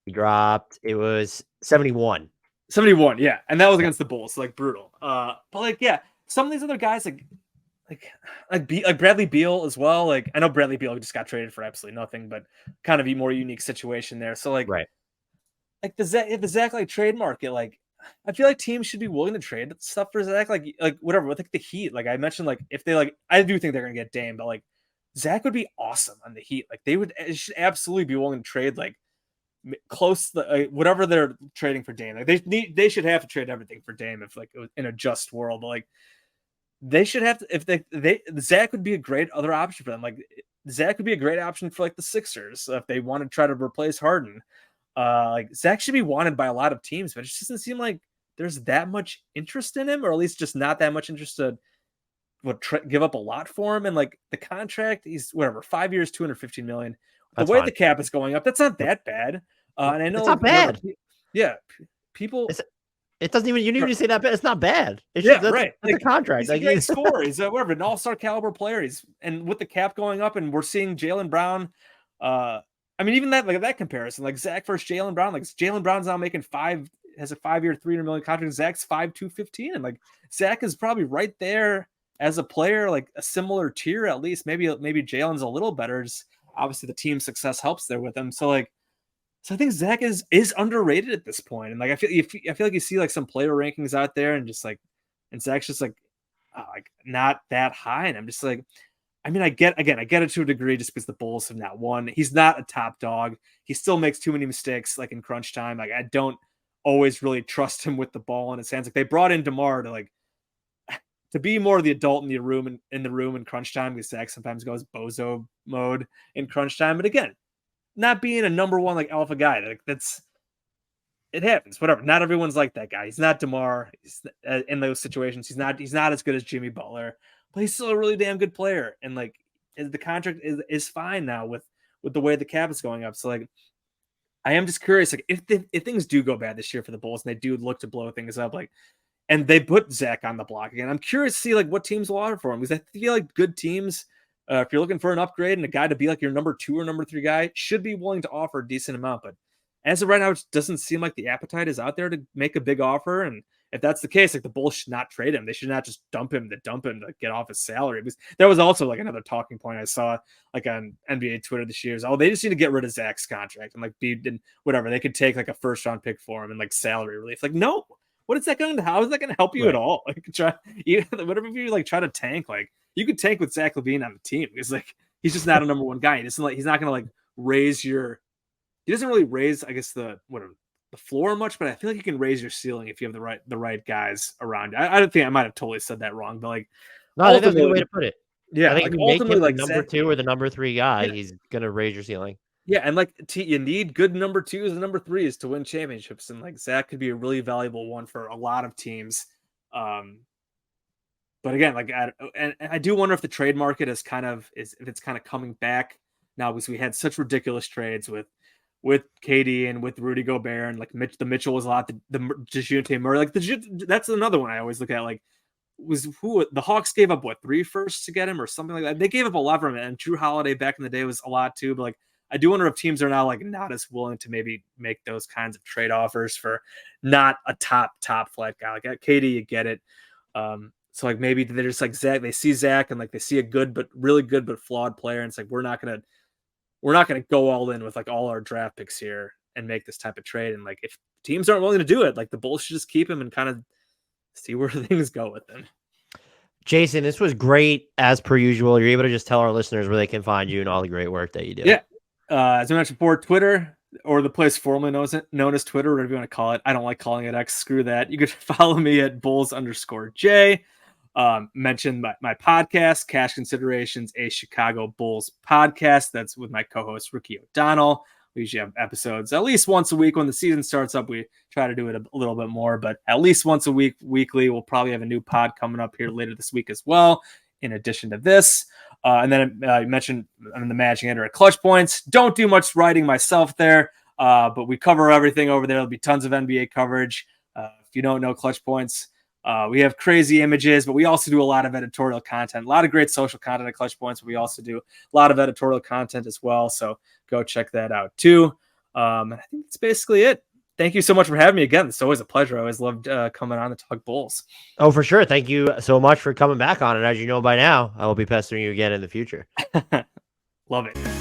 He dropped, it was 71. 71, yeah. And that was against the Bulls, so like brutal. But like, yeah, some of these other guys, like like Bradley Beal as well. Like I know Bradley Beal just got traded for absolutely nothing, but kind of a more unique situation there. So like Right. like the Zach like trade market, like I feel like teams should be willing to trade stuff for Zach, like whatever with like the Heat. Like I mentioned, like if they like, I do think they're gonna get Dame, but like Zach would be awesome on the Heat. Like they should absolutely be willing to trade like close to whatever they're trading for Dame. Like they should have to trade everything for Dame if like it was in a just world. But like they should have to, if they Zach would be a great other option for them. Like Zach would be a great option for like the Sixers if they want to try to replace Harden. Like Zach should be wanted by a lot of teams, but it just doesn't seem like there's that much interest in him, or at least just not that much interest to give up a lot for him. And like the contract, he's whatever 5 years, 215 million. The That's way fine. the cap is going up, that's not that bad. And I know it's not bad. Yeah, people. It doesn't even. You didn't even say that bad. It's not bad. It's yeah, just, right. That's like, a contract. He's a great scorer. He's whatever an all-star caliber player. And with the cap going up, and we're seeing Jaylen Brown. I mean, even that comparison, like Zach versus Jaylen Brown. Like Jaylen Brown's now making has a 5-year, $300 million contract. Zach's 5,215, and like Zach is probably right there as a player, like a similar tier at least. Maybe Jaylen's a little better. Just obviously the team success helps there with him. So like. So I think Zach is underrated at this point, and like I feel like you see like some player rankings out there, and just like, and Zach's just like not that high, and I'm just like, I mean, I get it to a degree just because the Bulls have not won. He's not a top dog. He still makes too many mistakes, like in crunch time. Like I don't always really trust him with the ball in his hands. Like they brought in DeMar to be more the adult in the room in crunch time, because Zach sometimes goes bozo mode in crunch time, but again. Not being a number one like alpha guy, like it happens. Whatever. Not everyone's like that guy. He's not DeMar. In those situations, he's not as good as Jimmy Butler, but he's still a really damn good player. And like the contract is fine now with the way the cap is going up. So like, I am just curious, like if things do go bad this year for the Bulls and they do look to blow things up, like, and they put Zach on the block again, I'm curious to see like what teams will offer for him, because I feel like good teams. If you're looking for an upgrade and a guy to be like your number 2 or number 3 guy, should be willing to offer a decent amount. But as of right now, it doesn't seem like the appetite is out there to make a big offer. And if that's the case, like the Bulls should not trade him. They should not just dump him to get off his salary. Because that was also like another talking point I saw like on NBA Twitter this year. They just need to get rid of Zach's contract and like whatever. They could take like a first round pick for him and like salary relief. Like, no, what is that going to? How is that going to help you at all? Like, whatever you like try to tank, like. You could tank with Zach LaVine on the team, because like he's just not a number one guy. He's not going to like he doesn't really raise, I guess, the floor much, but I feel like you can raise your ceiling if you have the right guys around. I don't think I might have totally said that wrong, but like no, I think that's a good way to put it. Yeah, I think like if you make him like number 2 or the number 3 guy, yeah. he's gonna raise your ceiling. Yeah, and like you need good number 2s and number 3s to win championships, and like Zach could be a really valuable one for a lot of teams. But again, like, I do wonder if the trade market is if it's kind of coming back now, because we had such ridiculous trades with KD and with Rudy Gobert, and like the Mitchell was a lot, the DeJounte Murray, like that's another one I always look at. Like, was who the Hawks gave up 3 firsts to get him or something like that. They gave up a lot from it, and Drew Holiday back in the day was a lot too. But like, I do wonder if teams are now like not as willing to maybe make those kinds of trade offers for not a top flight guy. Like at KD, you get it. So like maybe they're just like Zach, they see Zach and like they see a really good but flawed player, and it's like we're not gonna go all in with like all our draft picks here and make this type of trade. And like if teams aren't willing to do it, like the Bulls should just keep him and kind of see where things go with them. Jason, this was great as per usual. You're able to just tell our listeners where they can find you and all the great work that you do. Yeah, as I mentioned before, Twitter, or the place formerly known as Twitter, whatever you want to call it. I don't like calling it X. Screw that. You could follow me at Bulls_J. Mention my podcast, Cash Considerations, a Chicago Bulls podcast. That's with my co-host Ricky O'Donnell. We usually have episodes at least once a week. When the season starts up, we try to do it a little bit more, but at least once a week, weekly. We'll probably have a new pod coming up here later this week as well, in addition to this. And then you mentioned I'm the managing editor at Clutch Points. Don't do much writing myself there, but we cover everything over there. There'll be tons of NBA coverage. If you don't know Clutch Points, we have crazy images, but we also do a lot of editorial content, a lot of great social content at Clutch Points, but we also do a lot of editorial content as well. So go check that out too. And I think that's basically it. thank you so much for having me again. It's always a pleasure. I always loved coming on to talk Bulls. Oh, for sure. Thank you so much for coming back on. And as you know by now, I will be pestering you again in the future. Love it.